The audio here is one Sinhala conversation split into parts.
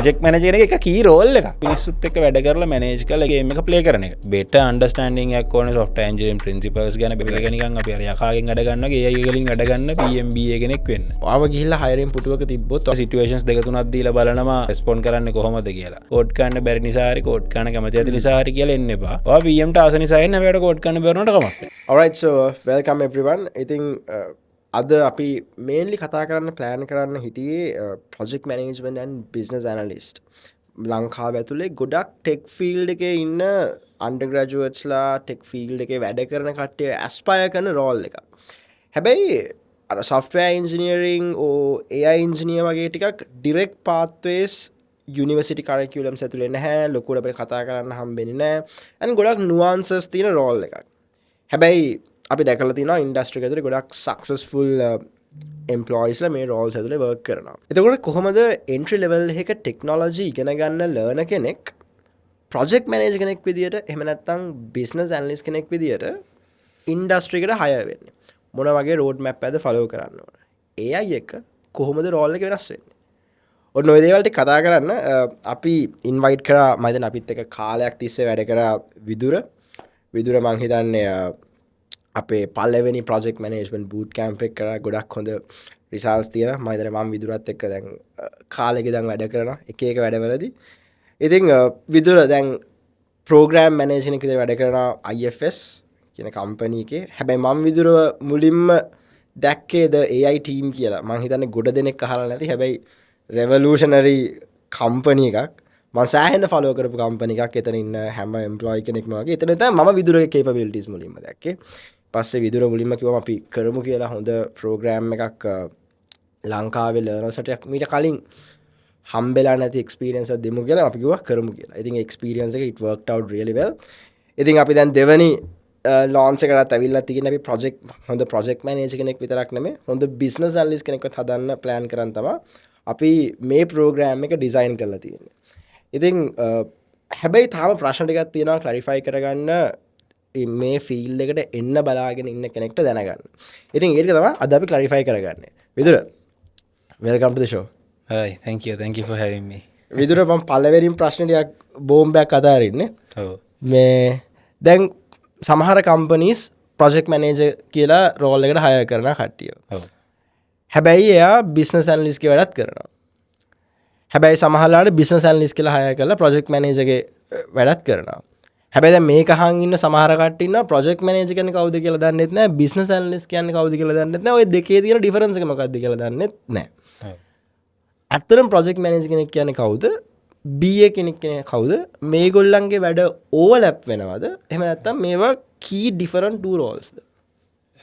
ප්‍රොජෙක්ට් මැනේජර් එක කී රෝල් එක. මිනිස්සුත් එක්ක වැඩ කරලා මැනේජ් කරලා ගේම් එක ප්ලේ කරන එක. බෙටර් අන්ඩර්ස්ටෑන්ඩින්ග් එකක් ඕනේ software engineering principles ගැන බෙක නිකන් අපි අර යකාගෙන් වැඩ ගන්නවා AI වලින් වැඩ ගන්න PMBA කෙනෙක් වෙන්න. ආව ගිහිල්ලා hiring පුටුවක තිබ්බොත් සිටුේෂන්ස් දෙක තුනක් දීලා බලනවා රෙස්පොන්ඩ් කරන්න කොහොමද කියලා. කෝඩ් කරන්න බැරි නිසා හරි කෝඩ් කරන්න කැමති නැති නිසා හරි කියලා එන්න එපා. ඔයා PM ට ආස නිසා එන්න හැබැයි කෝඩ් කරන්න බැරුණාට කමක් නැහැ. alright so welcome everyone. I think අද අපි මේන්ලි කතා කරන්න ප්ලෑන් කරන්න හිටියේ project management and business analyst. ලංකාව ඇතුලේ ගොඩක් ටෙක් ෆීල්ඩ් එකේ ඉන්න අන්ඩර්ග්‍රැජුවේට්ස්ලා ටෙක් ෆීල්ඩ් එකේ වැඩ කරන කට්ටිය ඇස්පයර් කරන රෝල් එකක්. හැබැයි අර software engineering AI engineer වගේ ටිකක් direct pathways university curriculums ඇතුලේ නැහැ. ලොකුවට අපිට කතා කරන්න හම්බෙන්නේ නැහැ. and ගොඩක් nuances තියෙන රෝල් එකක්. හැබැයි අපි දැකලා තියෙනවා ඉන්ඩස්ට්‍රි එක ඇතුලේ ගොඩක් සක්සස්ෆුල් එම්ප්ලොයිස්ලා මේ රෝල්ස් ඇතුලේ වර්ක් කරනවා. එතකොට කොහොමද එන්ට්‍රි ලෙවල් එක ටෙක්නොලොජි ඉගෙන ගන්න ලර්නර් කෙනෙක් ප්‍රොජෙක්ට් මැනේජර් කෙනෙක් විදියට එහෙම නැත්නම් බිස්නස් ඇනලිස්ට් කෙනෙක් විදියට ඉන්ඩස්ට්‍රි එකට හයර් වෙන්නේ? මොන වගේ රෝඩ් මැප් එකද ෆලෝ කරන්න ඕන? AI එක කොහොමද රෝල් එක වෙනස් වෙන්නේ? ඔන්න ඔය දේවල් ටික කතා කරන්න අපි ඉන්වයිට් කරා මම දැන් අපිත් එක්ක කාලයක් තිස්සේ වැඩ කරා විදුර මං හිතන්නේ අපේ පළවෙනි ප්‍රොජෙක්ට් මැනේජ්මන්ට් බූට් කැම්ප් එක කරා ගොඩක් හොඳ රිසල්ට්ස් තියෙනවා. මම හිතන්නේ මම විදුරත් එක්ක දැන් කාලෙක ඉඳන් වැඩ කරනවා එක වැඩවලදී. ඉතින් විදුර දැන් ප්‍රෝග්‍රෑම් මැනේජර් කෙනෙක් විදිහට වැඩ කරනවා IFS කියන කම්පැනි එකේ. හැබැයි මම විදුරව මුලින්ම දැක්කේ ද AI ටීම් කියලා. මම හිතන්නේ ගොඩ දෙනෙක් අහලා නැති. හැබැයි රෙවලූෂනරි කම්පැනි එකක්. මම සෑහෙන ෆලෝ කරපු කම්පැනි එකක්. එතන ඉන්න හැම එම්ප්ලොයි කෙනෙක්ම වගේ. එතන තමයි මම විදුරගේ කේපබිලිටිස් මුලින්ම දැක්කේ. පස්සේ විදුර මුලින්ම කිව්වම අපි කරමු කියලා හොඳ ප්‍රෝග්‍රෑම් එකක් ලංකාවේ ලර්නර්ස්ට මීට කලින් හම්බෙලා නැති එක්ස්පීරියන්ස් එකක් දෙමු කියලා අපි කිව්වා කරමු කියලා. ඉතින් එක්ස්පීරියන්ස් එක it worked out really well. ඉතින් අපි දැන් දෙවනි ලොන්ච් එකකට ඇවිල්ලා තියෙන අපි හොඳ ප්‍රොජෙක්ට් මැනේජර් කෙනෙක් විතරක් නෙමෙයි හොඳ බිස්නස් ඇනලිස්ට් කෙනෙක්වත් හදන්න ප්ලෑන් කරන් තමයි අපි මේ ප්‍රෝග්‍රෑම් එක ඩිසයින් කරලා තියෙන්නේ. ඉතින් හැබැයි තාම ප්‍රශ්න ටිකක් තියෙනවා ක්ලැරිෆයි කරගන්න මේ ෆීල්ඩ් එකට එන්න බලාගෙන ඉන්න කෙනෙක්ට දැනගන්න. ඉතින් ඒක තමයි අද අපි ක්ලැරිෆයි කරගන්නේ. Vidura welcome to the show. Hi, thank you for having me. Vidura මම පළවෙනි ප්‍රශ්න ටිකක් බෝම්බයක් අතාරින්නේ. ඔව්. මේ දැන් සමහර කම්පනීස් ප්‍රොජෙක්ට් මැනේජර් කියලා රෝල් එකට හයර් කරන කට්ටිය. ඔව්. හැබැයි එයා බිස්නස් ඇනලිස්ට් ගේ වැඩත් කරනවා. හැබැයි සමහරලාට බිස්නස් ඇනලිස්ට් කියලා හයර් කරලා ප්‍රොජෙක්ට් මැනේජර්ගේ වැඩත් කරනවා. හැබැයි දැන් මේක අහන් ඉන්න සමහර කට්ටිය ඉන්නවා ප්‍රොජෙක්ට් මැනේජර් කියන්නේ කවුද කියලා දන්නෙත් නැහැ. බිස්නස් ඇනලිස්ට් කියන්නේ කවුද කියලා දන්නෙත් නැහැ. ඔය දෙකේ තියෙන ඩිෆරන්ස් එක මොකක්ද කියලා දන්නෙත් නැහැ. ඇත්තටම ප්‍රොජෙක්ට් මැනේජර් කෙනෙක් කියන්නේ කවුද? BA කෙනෙක් කියන්නේ කවුද? මේගොල්ලන්ගේ වැඩ ඕවර්ලැප් වෙනවද? එහෙම නැත්නම් මේවා key different two roles ද?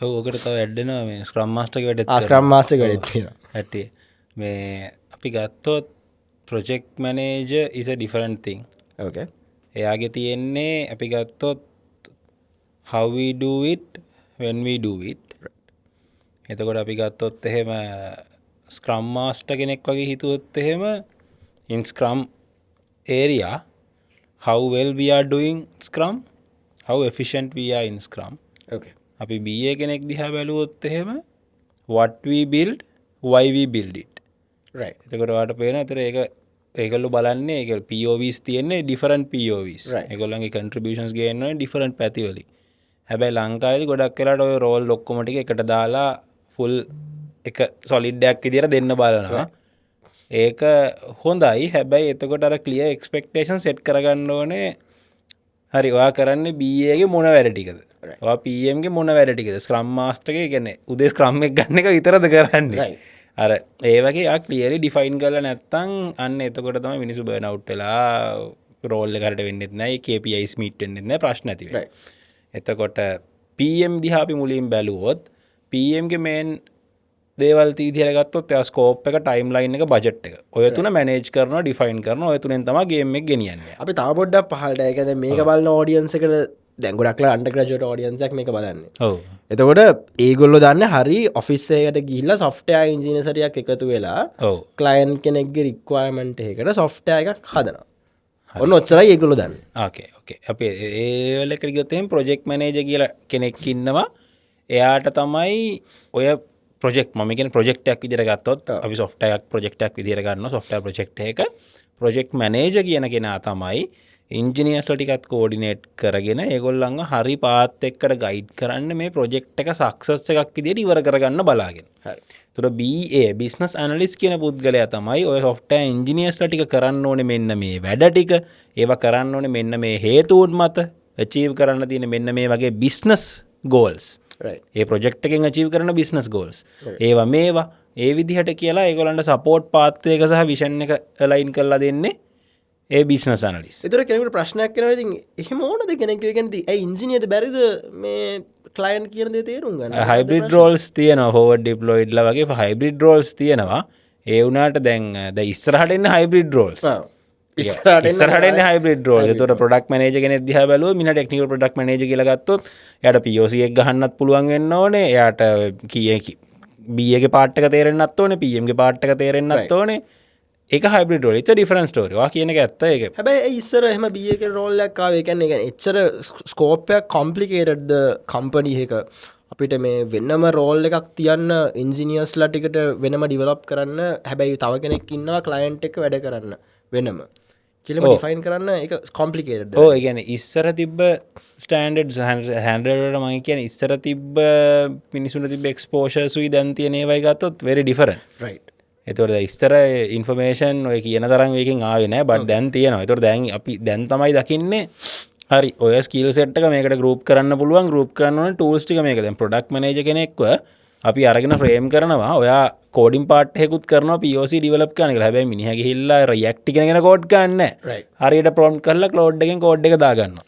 ඔව් ඔකට තව ඇඩ් වෙනවා මේ ස්ක්‍රම් මාස්ටර්ගේ වැඩත්. ස්ක්‍රම් මාස්ටර්ගේ වැඩත් තියෙනවා. ඇටි මේ අපි ගත්තොත් project manager is a different thing. Okay. එයාගේ තියෙන්නේ අපි ගත්තොත් how we do it when we do it. එතකොට අපි ගත්තොත් එහෙම ස්ක්‍රම් මාස්ටර් කෙනෙක් වගේ හිතුවොත් එහෙම in scrum area how well we are doing scrum, how efficient we are in scrum. Okay. අපි BA කෙනෙක් දිහා බැලුවොත් එහෙම what we build, why we build it. Right. එතකොට ඔයාලට පේනවා ඒතර ඒගොල්ලෝ බලන්නේ ඒක POVs තියෙන්නේ different POVs. Right. ඒගොල්ලන්ගේ contributions ගේන්නේ different පැති වලින්. හැබැයි ලංකාවේදී ගොඩක් වෙලාවට ඔය රෝල් ඔක්කොම ටික එකට දාලා full එක solid එකක් විදියට දෙන්න බලනවා. ඒක හොඳයි. හැබැයි එතකොට අර clear expectation set කරගන්න ඕනේ. හරි ඔයා කරන්නේ BA ගේ මොන වැඩ ටිකද? ඔයා PM ගේ මොන වැඩ ටිකද? scrum master ගේ කියන්නේ උදේ scrum එක ගන්න එක විතරද කරන්නේ? Right. අර ඒ වගේ ආ ක්ලියර්ලි ඩිෆයින් කරලා නැත්තම් අන්න එතකොට තමයි මිනිස්සු බර්න් අවුට් වෙලා රෝල් එකකට වෙන්නෙත් නැහැ KPIs මීට් වෙන්නෙත් නැහැ ප්‍රශ්න ඇති වෙන්නේ. එතකොට PM දිහා අපි මුලින් බැලුවොත් PM ගේ මේන් දේවල් විදිහට ගත්තොත් එයා ස්කෝප් එක ටයිම්ලයින් එක බජට් එක ඔය තුන මැනේජ් කරනවා ඩිෆයින් කරනවා ඔය තුනෙන් තමයි ගේම් එක ගෙනියන්නේ. අපි තව පොඩ්ඩක් පහළට ඒ කියන්නේ මේක බලන ඔඩියන්ස් එකට දැන් ගොඩක්ලා අන්ඩර්ග්‍රැජුවේට් ඔඩියන්ස් එකක් මේක බලන්නේ. ඔව්. එතකොට ඒගොල්ලෝ දන්නේ හරි ඔෆිස් එකකට ගිහිල්ලා සොෆ්ට්වෙයාර් ඉන්ජිනියර්ස් හරියක් එකතු වෙලා ඔව් ක්ලයන්ට් කෙනෙක්ගේ රික්වයර්මන්ට් එකකට සොෆ්ට්වෙයාර් එකක් හදනවා. ඔන්න ඔච්චරයි ඒගොල්ලෝ දන්නේ. ඕකේ අපි ඒ ලෙවල් එකට ගියොත් එහෙනම් ප්‍රොජෙක්ට් මැනේජර් කියලා කෙනෙක් ඉන්නවා. එයාට තමයි ඔය ප්‍රොජෙක්් මකෙන ප්‍රොජෙක්ටක් විදිර ගත්තොත් අපි සොෆ්ටයක් ප්‍රොජෙක්ටක් විදිර ගන්න සොෆ්ට ප්‍රජෙක්් එක ප්‍රොජෙක්් මනේජ කියන කෙනා තමයි ඉංජිනියස්ලටිකත් කෝඩිනේට් කරගෙන ඒගොල්ලඟ හරි පාත් එක්කට ගයිඩ් කරන්න මේ ප්‍රොජෙක්් එක සක්සස් එකක් විදිට ඉවර කරගන්න බලාගෙන තුර බිස්නස් ඇනලිස් කියන පුද්ගලයා තමයි ඔය සොෆ්ට ඉංජිනියස්ලටික කරන්න ඕන මෙන්න මේ වැඩ ටික ඒව කරන්න ඕන මෙන්න මේ හේතුවන් මත චීව් කරන්න තියෙන මෙන්න මේ වගේ බිස්නස් ගෝල්ස් ඒ ප්‍රොජෙක්් එකෙන් චීව කරන බිස්නස් ගෝල්ස් ඒවා මේවා ඒ විදිහට කියලා ඒගොලන්ට සපෝට් පාත්තයක සහ විෂන් එක ලයින් කරලා දෙන්නේ ඒ බිස්නස් අනලිස් එතර කෙනෙකුට ප්‍රශ්නයක් කෙන ති එහෙම ඕනද කෙනෙක් ගැනති ඉංජිනියට බැරිද මේ කලයින් කියනද තේරුම් ගන්න හයිබිඩ් රෝල්ස් තියනවා හෝවඩ් ඩිප්ලෝයිඩ්ල වගේ හයිබිඩ් රෝල්ස් තියෙනවා ඒ වුනාට දැන් ද ඉස්සරහටන්න හයිබිඩ් රෝල්ස් ඉස්සරහට හයිබිඩ් රෝල් තුර ප්‍රඩක් මනේජ ගෙන ද බල මින ටෙක්නිකල් ප්‍රඩක් මනේජ කියලගත්තොත් යට පියෝසියක් ගහන්නත් පුළුවන් වෙන්න ඕනේ යට කිය බියගේ පාට්ක තේරෙන්න්නත් ඕන පියම්ගේ පාට්ක තේරෙන්න්නත් ඕනේ එක හයිබිඩ රෝල ඩිෆරන් ටෝරවා කියන ඇත්ත එක හැබයි ඉස්සර එහම බියක රෝල්ලක්කාව එකන්න එක එච්චර ස්කෝපයක් කොම්පලිකේටඩ්ද කම්පනි එක අපිට මේ වෙන්නම රෝල් එකක් තියන්න ඉන්ජිනියස් ලටිකට වෙනම ඩිවලප් කරන්න හැබැයි තව කෙනෙක් ඉන්නවා කලයින්ට් එක වැඩ කරන්න වෙනම කියලම ඩිෆයින් කරන්න එක කොම්පලිකේට් ඕ ගැන ඉස්සර තිබ්බ ස්ටන්ඩ් හැන්ඩට මයි කියන ඉස්සර තිබ්බ පිනිසුන තිබ එක්ස්පෝෂ සුයි දැන්තියනේ වයිගත්තොත් වෙරි ඩිෆරන් රයි් එතොට ඉස්තර ඉන්ෆර්මේෂන් ඔය කියන තරන් වකින් ආවෙන බට දැන් තියෙනවා එතොට දැන් අපි දැන් තමයි දකින්නේ හරි ඔය ස්කිල් සෙට්ක මේකට ගරුප් කරන්න පුළුවන් ගරුප් කරන්න ටූල්ස්ටික මේක දැන් ප්‍රඩක්් මනජ කෙනෙක්ව අපි අරගෙන ෆ්‍රේම් කරනවා ඔයා කෝඩින් පාට්හෙකුත් කරන පිෝසි ඩිවලප් කන හැබයි මිනිහ හිල්ලා රයක්ටි ගෙන කෝඩ් ගන්න හරියට ප්‍රෝම් කරලා කලෝඩ්ගෙන් කෝඩ් එක දාගන්න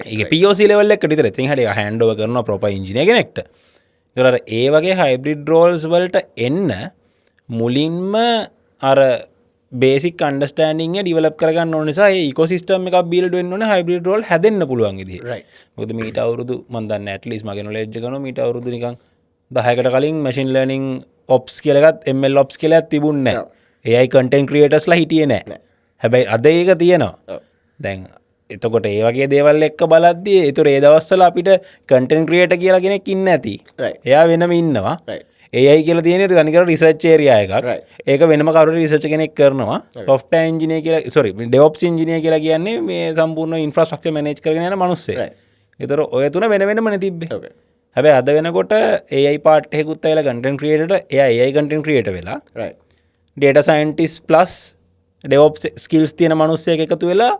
ඒ පිෝසි ලෙවල්ල ටිතර ති හට හැන්ඩව කරන ප්‍රොප ඉජින කෙනෙක්ට දොර ඒ වගේ හයිබ්‍රිඩ් රෝල්ස් වලට එන්න මුලින්ම අර බේසික් අන්ඩස්ටෑන්ඩිං ඩිවලප් කරගන්න නිසා ඒකොසිස්ටම එක බිල්ඩ වන්න හයිබ්‍රිඩ් රෝල් හැදන්න පුළුවන් ද ොද මීට අවුරුදු මන්දන්න ඇටලිස් මගෙන ලෙජ්ජකන මීට අවුරුදු නිකං දහයකට කලින් මැසින් ලනිං ඔප්ස් කියලගත් එමල් ඔප්ස් කියල තිබුන්න ඒයි කටන් ක්‍රියටස්ලා හිටිය නෑ හැබැයි අද ඒක තියෙනවා දැන් එතකොට ඒ වගේ දේවල් එක්ක බලද්දී එතුර ඒ දවස්සල අපිට කටන් ක්‍රියට කියලාගෙනෙක් ඉන්න ඇති එයා වෙනම ඉන්නවා ඒයි කියල තියෙන ගනික රිසච්චේරයා එකක් ඒක වෙනම කරු රිසච් කෙනෙක් කරනවා ොෆ්ට ඉජිනය කියල සොරි ඩෙවප් ඉජිනය කියලා කියන්නේ මේ සම්පූර්ණ ඉන්ෆ්‍රස්ට්‍රක්ච මනේජ් කරන මනුස්සේ එතර ඔය තුන වෙන වෙනමන තිබ්බේ හැබැ අද වෙනකොට ඒයි පාට්හෙකුත් අයිල ගටන් ක්‍රියට ඒයි ගටන් ක්‍රියට වෙලා ඩේට සයින්ටිස් ප්ලස් ඩෙවප් ස්කිල්ස් තියෙන මනුස්සේ එකතු වෙලා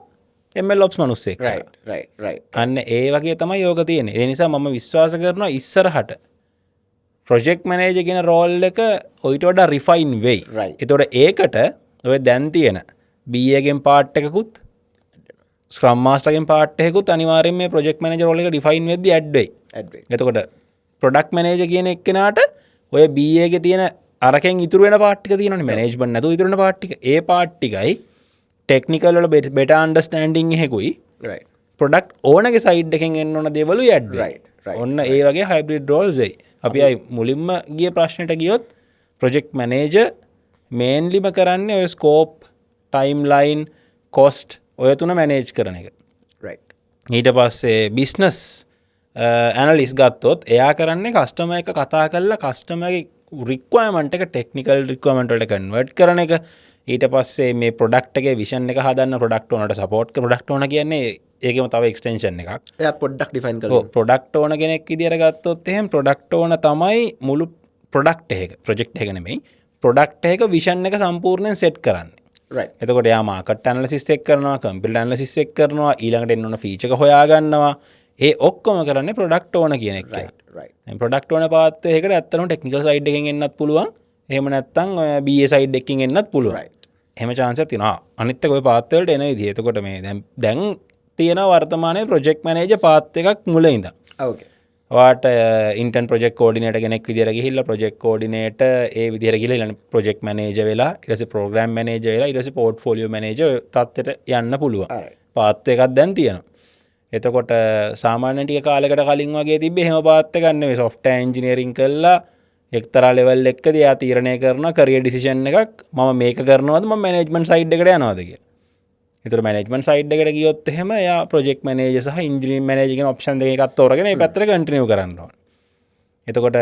එමල් ලොප්ස් මනුස්සේ අන්න ඒ වගේ තමයි යෝග තියෙන ඒ නිසා මම විශ්වාස කරනවා ඉස්සරහට ප්‍රොජෙක්් මනේජ ගෙන රෝල් එක ඔයිට වඩා රිෆයින් වෙයි එතොට ඒකට ඔය දැන් තියෙන බියගෙන් පාට්ටකුත් ස්ක්‍රම්මාස්ටගෙන් පාට්හෙකුත් අනිවාරෙන් මේ ප්‍රොජෙක්් මනජ රෝල එක ඩිෆයින් වෙද ඇඩ්වයි එතකොට ප්‍රොඩක්් මනේජ කියන එක්කෙනට ඔය බියගේ තියෙන අරකෙන් ඉතුරුවෙන පාට්ික තියන මනේජ්බ නැතු ඉතුරන පාට්ටික ඒ පාට්ටිකයි ටෙක්නිකල් වල බෙට අන්ඩස්ටන්ඩිං හෙකුයි ප්‍රොඩක්් ඕනගේ සයිඩ් එකෙන් එන්න ඕන දෙවලු ඇඩ්වයි ඔන්න ඒ වගේ හයිබ්‍රිඩ් රෝල්සයි අපි අයි මුලින්ම ගිය ප්‍රශ්නයට ගියොත් ප්‍රොජෙක්් මනේජ මේන්ලිම කරන්නේ ඔය ස්කෝප් ටයිම් ලයින් කොස්ට් ඔය තුන මැනේජ් කරන එක ඊට පස්සේ බිස්නස් ඇනලිස් ගත්තොත් එයා කරන්නේ කස්ටම එක කතා කරලා කස්ටමගේ රික්වමට එක ටෙක්නිකල් රික්වමටට කන්වර්ට් කරන එක ඊට පස්සේ මේ පොඩක්ටගේ විෂන් එක හදන්න පොඩක්ට ඕනට සපෝට් පොඩක්ට ඕන කියන්නේ ඒකම තව එක්ස්ටේෂන් එකක් පොඩ්ඩක් ඩිෆයින් පොඩක්ට ඕන කෙනෙක් විදිර ගත්තොත් එහෙම ප්‍රොඩක්ට ඕන තමයි මුළු ප්‍රොඩක්් එක ප්‍රජෙක්් එකනෙමයි ප්‍රොඩක්් එක විෂන් එක සම්පූර්ණයෙන් සෙට් කරන්න එතකොට යාමාකට ඇනල සිස්සෙක් කරනවා කම්පිල් ඇනල සිස්සෙක් කරනවා ඊළඟට එන්නන ෆීචක හොයාගන්නවා ඒ ඔක්කොම කරන්න ප්‍රොඩක්ට ඕන කියන එක ප්‍රොඩක්ට ඕන පාත්තයකට ඇත්තනු ටෙක්නිකල් සයිඩ් එකෙන් එන්නත් පුළුවන් එහෙම නැත්තං බිය සයිඩ් එකින් එන්නත් පුළුවන් එහම චාන්ස තිනවා අනිත්තක ඔය පාත්තවලට එන විදිහතකොට මේ දැන් තියෙන වර්තමානය ප්‍රජෙක්් මනේජ පාත්ත එකක් මුල ඉඳ වාට ඉන්ටන් ප්‍රජෙක් කෝඩිනට කෙනෙක් විදිර හිල්ල ප්‍රජෙක් කෝඩිනේට ඒ විදිර කියල න ප්‍රජෙක් මනේජ වෙලා ඉරස ප්‍රෝග්‍රම් මනේජ වෙලා ඉරස පෝට් ෆෝලිය මනේජ තත්වට යන්න පුළුව පාත්ත එකක් දැන් තියෙනවා එතකොට සාමානටිය කාලකට කලින් වගේ තිබ හෙම පාත්ත ගන්න සොෆ්ට ඉජිනීරින් කල්ලා එක්තර ලෙවල් එක්ක දයා තීරණය කරන කරිය ඩිසිෂන් එකක් ම මේක කරනවද මනජමන් සයිඩ් එකට යනවාදක එතුර මනජමන් සයිඩ් එකට ගියොත් හෙම යා ප්‍රජෙක් මනේජ සහ ඉන්ජිනී මනජක ඔප්ෂන් එකත් තෝරගෙන පැත්තර කටිනිය කරන්නවා එතකොට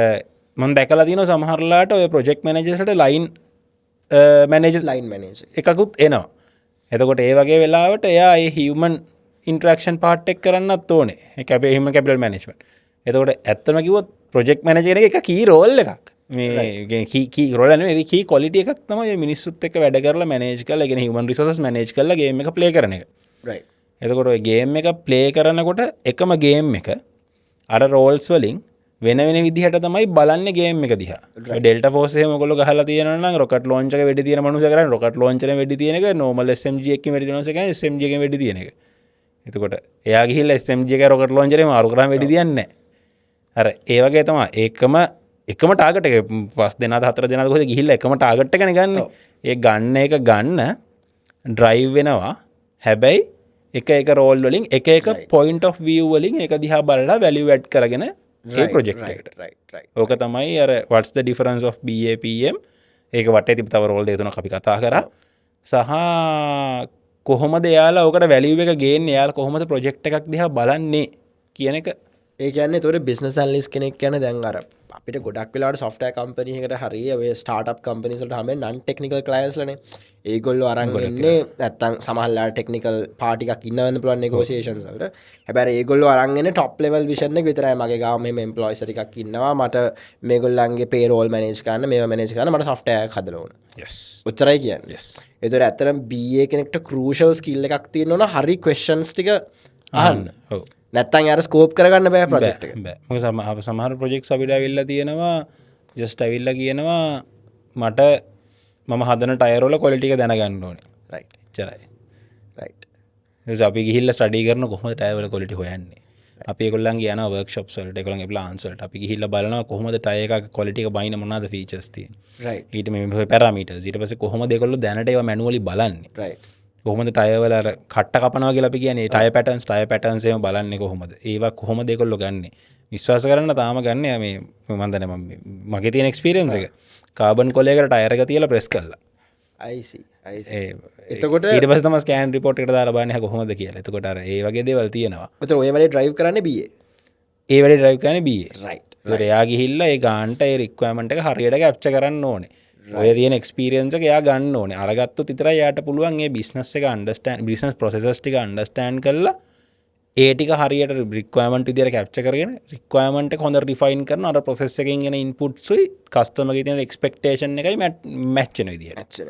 මන් දැකලා තියන සමහරලාට ඔය ප්‍රොජෙක්් මනජසට ලයින් මැනජස් ලයින් මනේජ එකකුත් එනවා එතකොට ඒ වගේ වෙලාවට එයා ඒ හිවමන් ඉන්ට්‍රක්ෂන් පාට්ටෙක් කරන්නත් ඕනේ කැපේ හිම කැපිටල් මනජමට එතකොට ඇත්තම කිවොත් ප්‍රොජෙක්් මනජන එක කී රෝල් එකක් මේ රොල කී කොලිට එකක් තම මිනිස්සුත් එක වැඩ කරලා මනේජ් කල ගෙන හිමන් රිසෝස් මනේජ් කල ගේම එක ප්ලේ කරන එක එතකොට ගේම් එක ප්ලේ කරනකොට එකම ගේම් එක අර රෝල්ස් වලින් වෙන විදිහට තමයි බලන්න ගේම එක දිහ ඩෙල්ට ෝසේ මොකොල හල තියන රොකට ලෝංච වැඩ තියන මනුස කර රොකට ලෝංච වැඩ තියනක නොමල් SMG එක වැඩ නසක SMG එක වැඩ තියන එක එතකොට එයා ගිහිල් SMG එක රොකට ලෝංචරේ මාරු කරම වැඩ තියන්න අර ඒවගේ තමා එකම ටාගට පස් දෙන හතර දෙන හොද ගිහිල්ල එකම ටාගට්ට කන ගන්න ඒ ගන්න එක ගන්න ඩ්‍රයිව් වෙනවා හැබැයි එක රෝල් වලින් එක පොයින්ට of view වලින් එක දිහා බලලා වැලිය වැඩ් කරගෙන ඒ ප්‍රජෙක්් ඕක තමයි අර වටස් ඩිෆරන්ස් of BAPM ඒක වට තිබ තව රෝල් දෙතුන අපි කතා කර සහ කොහොම දෙයාලා ඕකට වැලිව එක ගේන් යාල කොහොමද ප්‍රජෙක්් එකක් දිහා බලන්නේ කියන එක ඒකන්න තොර බිස්නස් ඇල්ලිස් කෙනෙක් කියන දැන් අර අපිට ගොඩක් වෙලාට සොෆ්ටය කම්පනයකට හරිය ස්ටාට් කම්පනිසට හම නන් ටෙක්නිකල් කලයිස්ලන ඒගොල්ල අරන්ගන්නේ ඇත්තන් සමහල්ලා ටෙක්නිකල් පාටික් ඉන්නවන්න පුලන් නිකෝසේෂන්සල්ට හැබැ ඒගොල්ල අරන්ගෙන ටොප් ලෙවල් විෂණ විතරයි මගේ ගාම එම්පලොයිසරිකක් ඉන්නවා මට මේගොල්ලන්ගේ පේරෝල් මනේජ් කන්න මේ මනේජ් කන මට සොෆ්ටය හදලවන උච්චරයි කියන්න එතුර ඇතරම් බිය කෙනෙක්ට කරූෂල් ස්කිල්ල එකක් තියන්න ඕන හරි කවෙස්න්ස් ටික අහන්න නැත්තන් අර ස්කෝප් කරගන්න බෑ ප්‍රජෙක්් සමහර ප්‍රජෙක්් අපිට විල්ල තියෙනවා ජස්ට ඇවිල්ල කියනවා මට මම හදන ටයරෝල කොලිටික දැනගන්න ඕනේ චරයි අපි ගිහිල්ල ස්ටඩි කරන කොහම ටයවල කොලිටි හොයන්නේ අපි කොල්ලන් කියන වර්ක්ෂප්සල්ට එකළන් ප්ලාන්සල්ට අපි හිල්ල බලන කොහොමද ටයක කොලිටික බයින මොනාද ෆීචස්ති ඊට මේ පැරමීට සිට පස කොහොම දෙකොල්ල දැනටව මැනුවලි බලන්නේ කොහොමද ටයවල කට්ට කපනවා කියලා අපි කියන්නේ ටය පැටර්න්ස් ටය පැටර්න්ස් එකම බලන්නේ කොහොමද ඒවා කොහොම දෙකොල්ලෝ ගන්න විශ්වාස කරන්න තාම ගන්න මේ මම දන්නේ මගේ තියෙන එක්ස්පීරියන්ස් එක කාබන් කොලයකට ටයර් එක තියලා ප්‍රෙස් කළා එතකොට ඊට පස්සේ තමයි ස්කෑන් රිපෝට් එකට දාලා බලන්නේ කොහොමද කියලා. එතකොට අර ඒ වගේ දේවල් තියෙනවා. ඒතර ඔය වැඩේ ඩ්‍රයිව් කරන්නේ BA. ඒ වැඩේ ඩ්‍රයිව් කරන්නේ BA. රයිට්. ඒතර එයා ගිහිල්ලා ඒ ගාන්ට ඒ රික්වයර්මන්ට් එක හරියට කැප්චර් කරන්න ඕනේ. ඔය තියෙන එක්ස්පීරියන්ස් එක එයා ගන්න ඕනේ. අරගත්තොත් විතරයි එයාට පුළුවන් මේ බිස්නස් එක අන්ඩර්ස්ටෑන්ඩ් බිස්නස් ප්‍රොසෙසස් ටික අන්ඩර්ස්ටෑන්ඩ් කරලා ඒ ටික හරියට රික්වයර්මන්ට් විදියට කැප්චර් කරගෙන රික්වයර්මන්ට් එක හොඳට රිෆයින් කරන අර ප්‍රොසෙස් එකකින් එන ඉන්පුට්ස් උයි කස්ටමර්ගේ තියෙන එක්ස්පෙක්ටේෂන් එකයි මැච් වෙන විදියට.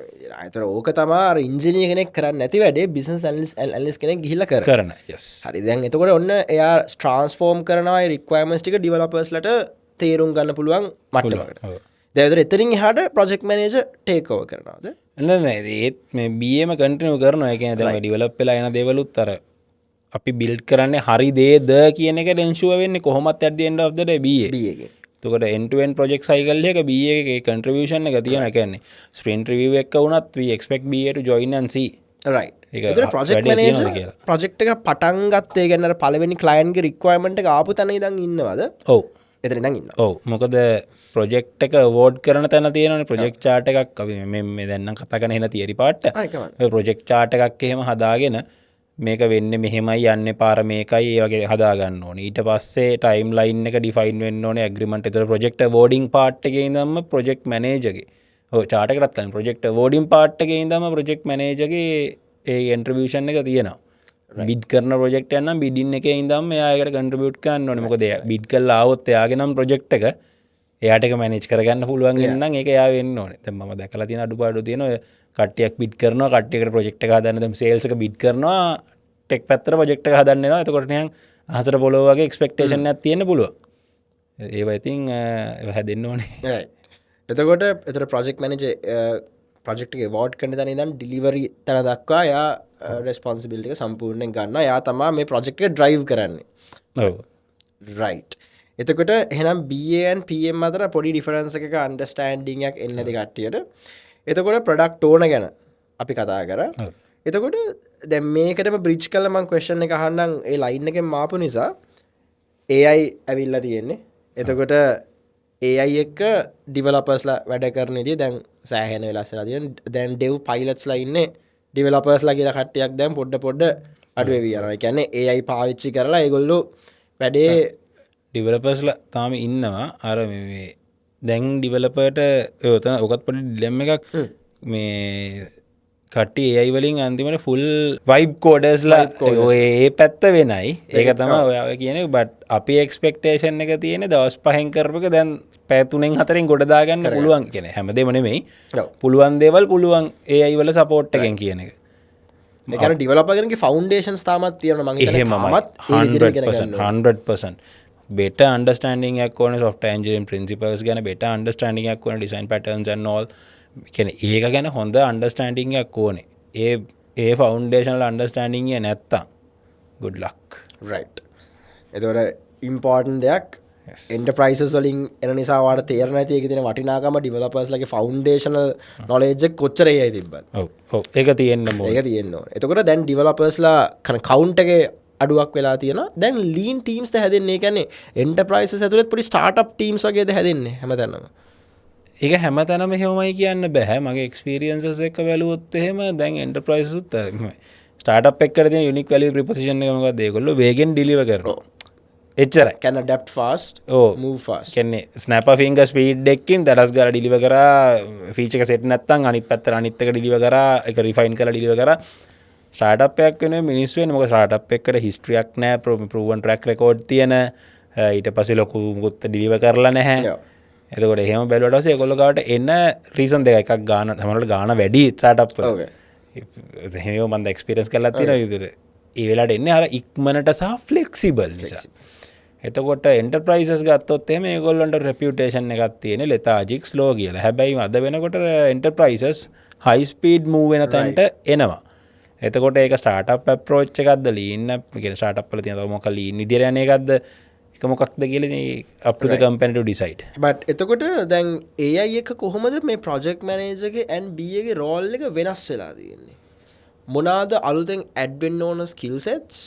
ඒතර ඕක තමයි අර ඉන්ජිනියර් කෙනෙක් කරන්නේ නැති වැඩේ බිස්නස් ඇනලිස්ට් කෙනෙක් ගිහිල්ලා කරන. yes. හරි දැන් එතකොට ඔන්න එයා ට්‍රාන්ස්ෆෝම් කරනවා ඒ රික්වයර්මන්ට්ස් ටික ඩෙවලොපර්ස්ලට තේරුම් ගන්න පුළුවන් මට්ටමකට. දැන් එතනින් එහාට ප්‍රොජෙක්ට් මැනේජර් ටේක් ඕවර් කරනවාද? නෑ ඒත් මේ BM කන්ටිනියු කරනවා. ඒ කියන්නේ දැන් ඩෙවලොප් වෙලා යන දේවලුත් අර අපි බිල්ඩ් කරන්නේ හරි දේද කියන එක ඩෙන්ෂුව වෙන්නේ කොහොමත් at the end of the day BA එකේ. එතකොට end to end project cycle එක BA එකේ contribution එක තියෙන කියන්නේ sprint review එක වුණත් we expect BA to join and see. right. ඒතර project manager project එක පටන් ගත්තේ කියන්නේ අර පළවෙනි client ගේ requirement එක ආපු තැන ඉඳන් ඉන්නවද? ඔව්. එතන ඉඳන් ඉන්නවා. ඔව්. මොකද project එක award කරන තැන තියෙනවනේ project chart එකක් අපි මේ දැන් නම් කතා කරන එන theory part එක. ඔය project chart එකක් එහෙම හදාගෙන මේක වෙන්න මෙහෙමයි යන්න පාර මේකයි ඒ වගේ හදාගන්න ඕනේ. ඊට පස්සේ ටයිම් ලයින් එක ඩිෆයින් වෙන්න ඕනේ ඇග්‍රීමන්ට්. ඒතර ප්‍රොජෙක්ට් අවෝඩින් පාර්ට් එකේ ඉඳන්ම ප්‍රොජෙක්ට් මැනේජර්ගේ ඔව් chart එකටත් කලින් ප්‍රොජෙක්ට් අවෝඩින් පාර්ට් එකේ ඉඳන්ම ප්‍රොජෙක්ට් මැනේජර්ගේ ඒ කන්ට්‍රිබියුෂන් එක තියෙනවා. බිඩ් කරන ප්‍රොජෙක්ට් එකක් නම් බිඩින් එකේ ඉඳන්ම එයා ඒකට කන්ට්‍රිබියුට් කරන්න ඕනේ. මොකද එයා බිඩ් කරලා ආවොත් එයාගේ නම් ප්‍රොජෙක්ට් එක එයාට එක මැනේජ් කරගන්න පුළුවන් වෙනනම් ඒක එයා වෙන්න ඕනේ. දැන් මම දැකලා තියෙන අඩුපාඩු තියෙන ඔය කට්ටියක් බිඩ් කරනවා කට්ටියකට ප්‍රොජෙක්ට් එක හදන්න දැන් සේල්ස් එක බිඩ් කරනවා ටෙක් පැත්තට ප්‍රොජෙක්ට් එක හදන්න එනවා. එතකොට නිකන් අහසට පොළොව වගේ එක්ස්පෙක්ටේෂන් එකක් තියෙන්න පුළුවන්. ඒවා ඉතින් ඒවා හැදෙන්න ඕනේ. right. එතකොට එතන ප්‍රොජෙක්ට් මැනේජර් ප්‍රොජෙක්ට් එක අවෝඩ් කරන තැන ඉඳන් ඩිලිවරි තැන දක්වා එයා රෙස්පොන්සිබිලිටි එක සම්පූර්ණයෙන් ගන්නවා. එයා තමයි මේ ප්‍රොජෙක්ට් එක ඩ්‍රයිව් කරන්නේ. ඔව්. right. එතකොට එහෙනම් BA and PM අතර පොඩි ඩිෆරන්ස් එකක අන්ඩර්ස්ටෑන්ඩින් එකක් එන්නේ නැති කට්ටියට. එතකොට ප්‍රොඩක්ට් ඕන ගැන අපි කතා කරා. එතකොට දැන් මේකටම බ්‍රිජ් කරලා මම ක්වෙස්චන් එක අහන්නම් ඒ ලයින් එකෙන් මාපු නිසා AI ඇවිල්ලා තියෙන්නේ. එතකොට AI එක්ක ඩෙවලොපර්ස්ලා වැඩ කරන ඉතින් දැන් සෑහෙන වෙලාස්ලා තියෙන. දැන් ඩෙව් පයිලට්ස්ලා ඉන්නේ ඩෙවලොපර්ස්ලා කියලා කට්ටියක් දැන් පොඩ අඩු වෙවි යනවා. ඒ කියන්නේ AI පාවිච්චි කරලා ඒගොල්ලෝ වැඩේ ඩෙවලොපර්ස්ලා තාම ඉන්නවා. අර මේ දැන් ඩිවලපට යතන ඔකත් පොඩි ඩිලෙම් එකක් මේ කට්ටි ඒයි වලින් අන්තිමට ෆුල් වයිබ් කෝඩස්ලා ඒ පැත්ත වෙනයි ඒක තම ඔයාව කියන බට් අපි එක්ස්පෙක්ටේෂන් එක තියෙන දවස් පහෙන් කරපක දැන් පැතුනෙන් හතරින් ගොඩදාගන්න පුළුවන් කියෙන හැමදේම නෙමෙයි පුළුවන් දේවල් පුළුවන් ඒ අයිවල සපෝට් එකෙන් කියන එක එකන ඩිවලපගෙනගේ ෆෞන්ඩේෂන් තාමත් තියෙන මත් 100% better understanding එකන software engineering principles ගැන better understanding එකන design patterns and all කියන්නේ ඒක ගැන හොඳ understanding එකක් ඕනේ ඒ foundational understanding එක නැත්තම් good luck right එතකොට important දෙයක් enterprises වලින් එන නිසා වාට තේරෙන්නේ නැති එකේ තියෙන වටිනාකම developers ලගේ foundational knowledge එක කොච්චරයි තිබ්බත් ඔව් ඒක තියෙන්න ඕනේ ඒක තියෙන්න ඕනේ එතකොට දැන් developers ලා කන count එකේ අඩුවක් වෙලා තියෙනවා දැන් lean teams ද හැදෙන්නේ ඒ කියන්නේ enterprises ඇතුළේ පොඩි startup teams වගේද හැදෙන්නේ හැමතැනම ඒක හැමතැනම එහෙමයි කියන්න බෑ මගේ එක්ස්පීරියන්සස් එක බැලුවොත් එහෙම දැන් එන්ටර්ප්‍රයිසස් උත් ස්ටාර්ට්අප් එකකට තියෙන යුනික් වැලියු ප්‍රොපොසිෂන් එක මොකක්ද ඒගොල්ලෝ වේගෙන් ඩිලිවර් කරනවා එච්චරයි can adapt fast move fast කියන්නේ ස්නැපර් ෆින්ගර් ස්පීඩ් එකකින් දඩස් ගාලා ඩිලිවර් කරා ෆීචර් එක සෙට් නැත්නම් අනිත් පැත්තට අනිත් එක ඩිලිවර් කරා ඒක රිෆයින් කරලා ඩිලිවර් කරා ස්ටාර්ට්අප් එකක් වෙන මිනිස්සු වෙන මොකද ස්ටාර්ට්අප් එකකට හිස්ටරියක් නැහැ ප්‍රූවන් ට්‍රැක් රෙකෝඩ් තියෙන ඊට පස්සේ ලොකු මුකුත් ඩිලිවර් කරලා නැහැ එතකොට එහෙම බැලුවට පස්සේ ඒගොල්ලෝ ගාවට එන රීසන් දෙක එකක් ගාන සමහරවල් ගාන වැඩි ස්ටාර්ට්අප් වල එහෙම මම එක්ස්පීරියන්ස් කරලා තියෙනවා විතර ඒ වෙලාවට එන්නේ අර ඉක්මනට සහ ෆ්ලෙක්සිබල් නිසා එතකොට එන්ටර්ප්‍රයිසස් ගත්තොත් එහෙම ඒගොල්ලන්ට රෙපියුටේෂන් එකක් තියෙන ලෙතාජික් ස්ලෝ කියලා හැබැයි අද වෙනකොට එන්ටර්ප්‍රයිසස් හයි ස්පීඩ් මූව් වෙන තැනට එනවා එතකොට ඒක ස්ටාර්ට්අප් අප්‍රෝච් එකක්ද ලීන් කියන ස්ටාර්ට්අප් වල තියෙන මොකක් ලීන් විදියට යන එකක්ද එක මොකක්ද කියලා up to the company to decide but එතකොට දැන් AI එක කොහොමද මේ project manager එකේ and BA එකේ role එක වෙනස් වෙලා තියෙන්නේ මොනවාද අලුතෙන් add වෙන්න ඕන skill sets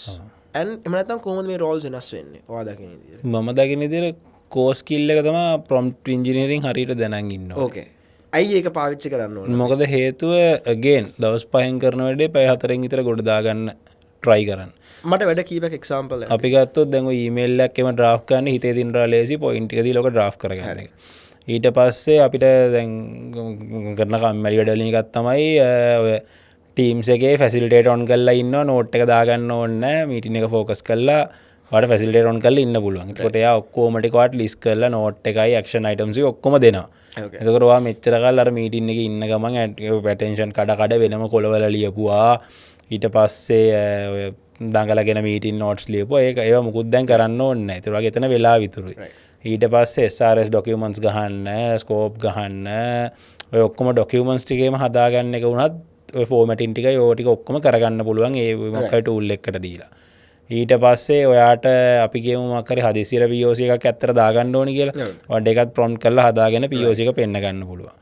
and එහෙම නැත්නම් කොහොමද මේ roles වෙනස් වෙන්නේ ඔයා දකින විදියට මම දකින විදියට core skill එක තමයි prompt engineering හරියට දැනන් ඉන්න ඕනේ okay අයි ඒක පාවිච්චි කරන්න ඕනේ මොකද හේතුව again දවස් 5න් කරන වැඩේ පැය 4න් විතර ගොඩ දාගන්න try කරන්න මට වැඩ කීපයක් එක්සාම්පල් අපි ගත්තොත් දැන් ඔය ඊමේල් එකක් එම ඩ්‍රාෆ්ට් කරන්න හිතේ දිනලා ලේසි පොයින්ට් එක දීලා ඔක ඩ්‍රාෆ්ට් කරගන්න එක. ඊට පස්සේ අපිට දැන් කරන කම්මැලි වැඩ වලින් එකක් තමයි ඔය ටීම්ස් එකේ ෆැසිලිටේටර් ඔන් කරලා ඉන්නවා නෝට් එක දාගන්න ඕනේ නැහැ මීටින් එක ફોකස් කරලා ඔයාලට ෆැසිලිටේටර් ඔන් කරලා ඉන්න පුළුවන්. ඒකට එයා ඔක්කොම ටික ඔයාලට ලිස්ට් කරලා නෝට් එකයි ඇක්ෂන් අයිටම්ස් එක ඔක්කොම දෙනවා. එතකොට ඔයා මෙච්චර කාල අර මීටින් එකේ ඉන්න ගමන් ඇටෙන්ෂන් කඩ වෙනම කොළවල ලියපුවා ඊට පස්සේ ඔය දඟලගෙන මීටින් නෝට්ස් ලියපුවා ඒක ඒවා මුකුත් දැන් කරන්න ඕනේ නැහැ. ඒතර වගේ එතන වෙලා විතුරුයි. ඊට පස්සේ SRS ඩොකියුමන්ට්ස් ගහන්න, ස්කෝප් ගහන්න, ඔය ඔක්කොම ඩොකියුමන්ට්ස් ටිකේම හදාගන්න එක වුණත් ඔය ෆෝමැටින් ටිකයි ඕ ටික ඔක්කොම කරගන්න පුළුවන් ඒ මොකක්ද ටූල් එකකට දීලා. ඊට පස්සේ ඔයාට අපි කියමු මොකක් හරි හදිසියට POC එකක් ඇත්තට දාගන්න ඕනි කියලා. ඔයාලට ඒකත් ප්‍රොම්ප්ට් කරලා හදාගෙන POC එක පෙන්න ගන්න පුළුවන්.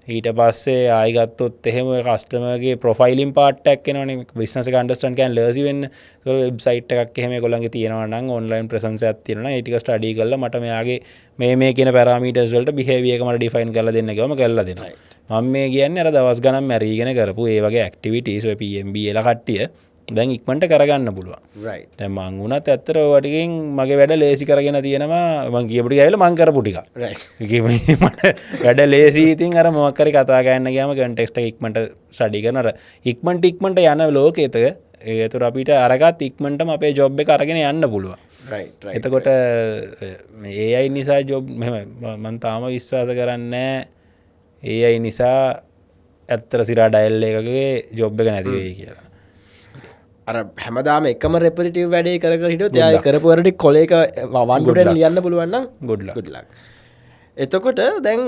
ඊට පස්සේ ආයි ගත්තොත් එහෙම කස්ටමර්ගේ ප්‍රොෆයිලින් පාර්ට් එකක් එනවනේ බිස්නස් එක අන්ඩර්ස්ටෑන්ඩ් කරන්න ලර්සි වෙන්න. ඒක වෙබ්සයිට් එකක් එහෙම ඒගොල්ලන්ගේ තියෙනවා නම් ඔන්ලයින් ප්‍රසන්ස් එකක් තියෙනවා නම් ඒ ටික ස්ටඩි කරලා මට මෙයාගේ මේ කියන පැරාමීටර්ස් වලට බිහේවියර් එක මට ඩිෆයින් කරලා දෙන්න කිව්වම කරලා දෙනවා. මම මේ කියන්නේ අර දවස් ගණන් මැරීගෙන කරපු ඒ වගේ ඇක්ටිවිටීස් ඔය PMB එලා කට්ටිය දැන් ඉක්මනට කරගන්න පුළුවන්. right දැන් මං උනත් ඇත්තට ඔය ටිකෙන් මගේ වැඩ ලේසි කරගෙන තියෙනවා මං කියපු ටික ඇවිල්ලා මං කරපු ටික. right මට වැඩ ලේසි ඉතින් අර මොකක් හරි කතා කරන්න ගියාම කන්ටෙක්ස්ට් එක ඉක්මනට ස්ටඩි කරන අර ඉක්මනට යන ලෝකෙට ඒතර අපිට අරගත් ඉක්මනටම අපේ ජොබ් එක අරගෙන යන්න පුළුවන්. right right එතකොට මේ AI නිසා ජොබ් මම තාම විශ්වාස කරන්නේ AI නිසා ඇත්තට සිරා ඩයල් එකකගේ ජොබ් එක නැති වෙයි කියලා. අර හැමදාම එකම රෙපිටිටිව් වැඩේ කර කර හිටියොත් එයා කරපු වලට කොලේක 1 ලියන්න පුළුවන් නම් good luck. එතකොට දැන්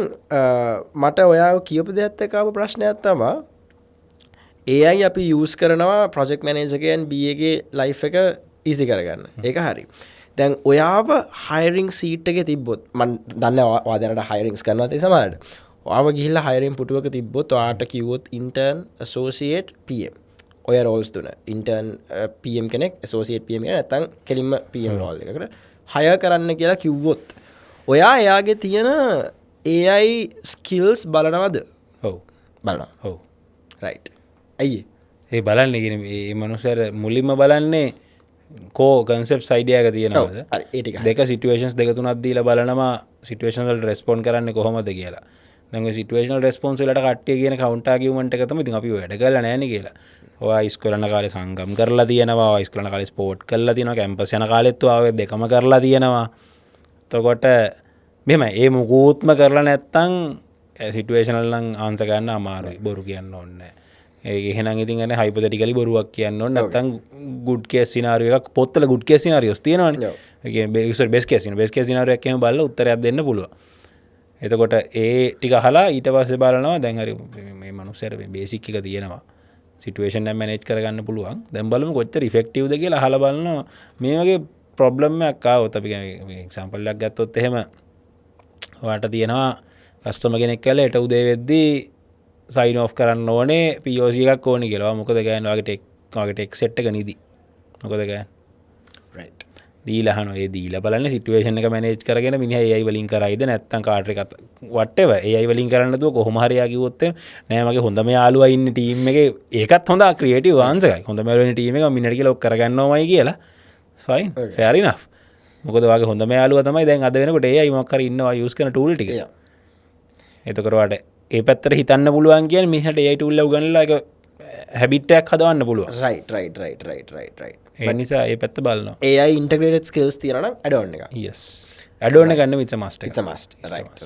මට ඔයා කියපු දෙයත් එක්ක ආපු ප්‍රශ්නයක් තමයි AI අපි යූස් කරනවා ප්‍රොජෙක්ට් මැනේජර් ගේ and BA ගේ ලයිෆ් එක ඊසි කරගන්න. ඒක හරි. දැන් ඔයාව හයරින් සීට් එකේ තිබ්බොත් මම දන්නේ ඔයා දැනට හයරින්ස් කරනවා තේ සමහරට. ඔයාව ගිහිල්ලා හයරින් පුටුවක තිබ්බොත් ඔයාට කිව්වොත් ඉන්ටර්න් ඇසෝසියේට් PM ඔය රෝල්ස් තුන ඉන්ටර්න් PM කෙනෙක් ඇසෝසියේට් PM කෙනෙක් නැත්නම් කෙලින්ම PM රෝල් එකකට හයර් කරන්න කියලා කිව්වොත් ඔයා එයාගේ තියෙන AI ස්කිල්ස් බලනවද? ඔව් බලනවා. ඔව් right. අයියේ ඒ බලන්නේ කියන්නේ මේ මනුස්සයර මුලින්ම බලන්නේ කෝ කන්සෙප් සයිඩියක තියෙනවද ඒටික දෙක සිටුවේෂන්ස් දෙක තුනක් දීලා බලනවා සිටුවේෂනල් රෙස්පොන්ඩ් කරන්න කොහොමද කියලා දැන් සිටුවේෂනල් රෙස්පොන්ස් වලට කට්ටිය කියන කවුන්ටර් ආගියුමන්ට් එක තමයි ඉතින් අපි වැඩ කරලා නැහැ නේ කියලා. ඔයා ඉස්කෝලේ යන කාලේ සංගම් කරලා තියෙනවා, ඔයා ඉස්කෝලේ යන කාලේ ස්පෝර්ට් කරලා තියෙනවා, කැම්පස් යන කාලෙත් ඔයා දෙකම කරලා තියෙනවා. එතකොට මෙහෙම ඒ මුකුත්ම කරලා නැත්තම් සිටුවේෂනල් නම් ආන්සර් ගන්න අමාරුයි. බොරු කියන්න ඕනේ නැහැ. ඒක එහෙනම් ඉතින් අනේ හයිපොතටිකලි බොරුවක් කියන්න ඕනේ නැත්තම් good case scenario එකක් පොත්වල good case scenarios තියෙනවනේ. ඒ කියන්නේ best case scenario එකක් එහෙම බලලා උත්තරයක් දෙන්න පුළුවන්. එතකොට ඒ ටික අහලා ඊට පස්සේ බලනවා දැන් හරි මේ මනුස්සයාට මේ බේසික් එක තියෙනවා. සිටුවේෂන් එක මැනේජ් කරගන්න පුළුවන්. දැන් බලමු කොච්චර ඉෆෙක්ටිව්ද කියලා අහලා බලනවා. මේ වගේ ප්‍රොබ්ලම් එකක් ආවොත් අපි මේ එක්සැම්පල් එකක් ගත්තොත් එහෙම ඔයාට තියෙනවා කස්ටමර් කෙනෙක් කියලා ඊට උදේ වෙද්දී සයින් ඔෆ් කරන්න ඕනේ POC එකක් ඕනේ කියලා. මොකද ගෑන් වගේ ටෙක් සෙට් එක නිදි. මොකද ගෑන් රයිට් දීලා අහනවා ඒ දීලා බලන්න සිටුවේෂන් එක මැනේජ් කරගෙන මිනිහා AI වලින් කරයිද නැත්නම් කාටර් එකක් whatever AI වලින් කරන්න නැතුව කොහොම හරි යා කිව්වොත් නෑ මගේ හොඳම යාළුවා ඉන්නේ ටීම් එකේ ඒකත් හොඳ ක්‍රියේටිව් ආන්සර් එකයි හොඳම යාළුවා ඉන්නේ ටීම් එක මිනිහට කියලා ඔක් කරගන්නවමයි කියලා fine fair enough මොකද වාගේ හොඳම යාළුවා තමයි දැන් අද වෙනකොට AI මොකක් හරි ඉන්නවා යූස් කරන ටූල් ටික එතකොට වාට ඒ පැත්තට හිතන්න පුළුවන් කියන්නේ මිනිහට AI ටූල් එක උගන්වලා ඒක හැබිට් එකක් හදවන්න පුළුවන් රයිට් ඒ නිසා ඒ පැත්ත බලනවා AI integrated skills තියෙනවා නම් add on එක yes add on එක ගන්න it's a must එක it's a must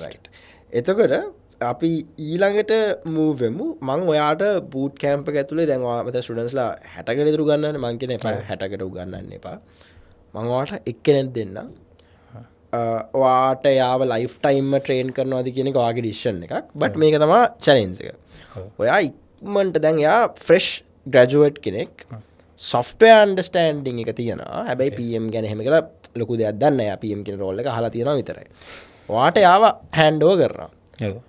right එතකොට අපි ඊළඟට move වෙමු මම ඔයාට boot camp එක ඇතුලේ දැන් ඔයා මත ස්ටුඩන්ට්ස්ලා 60කට විතර උගන්වන්නේ මම කියන්නේ 60කට උගන්වන්න එපා මම ඔයාට එක්කෙනෙක් දෙන්නම් ඔයාට යාව ලයිෆ් ටයිම්ම ට්‍රේන් කරනවාද කියන එක ඔයාගේ ඩිසිෂන් එකක් බට් මේක තමයි චැලෙන්ජ් එක ඔයා ඉක්මනට දැන් යා ෆ්‍රෙෂ් ග්‍රැජුවේට් කෙනෙක් software understanding එක තියෙනවා හැබැයි PM ගැන එහෙම කියලා ලොකු දෙයක් දන්නේ නැහැ PM කියන රෝල් එක අහලා තියෙනවා විතරයි ඔයාට යාව hand over කරනවා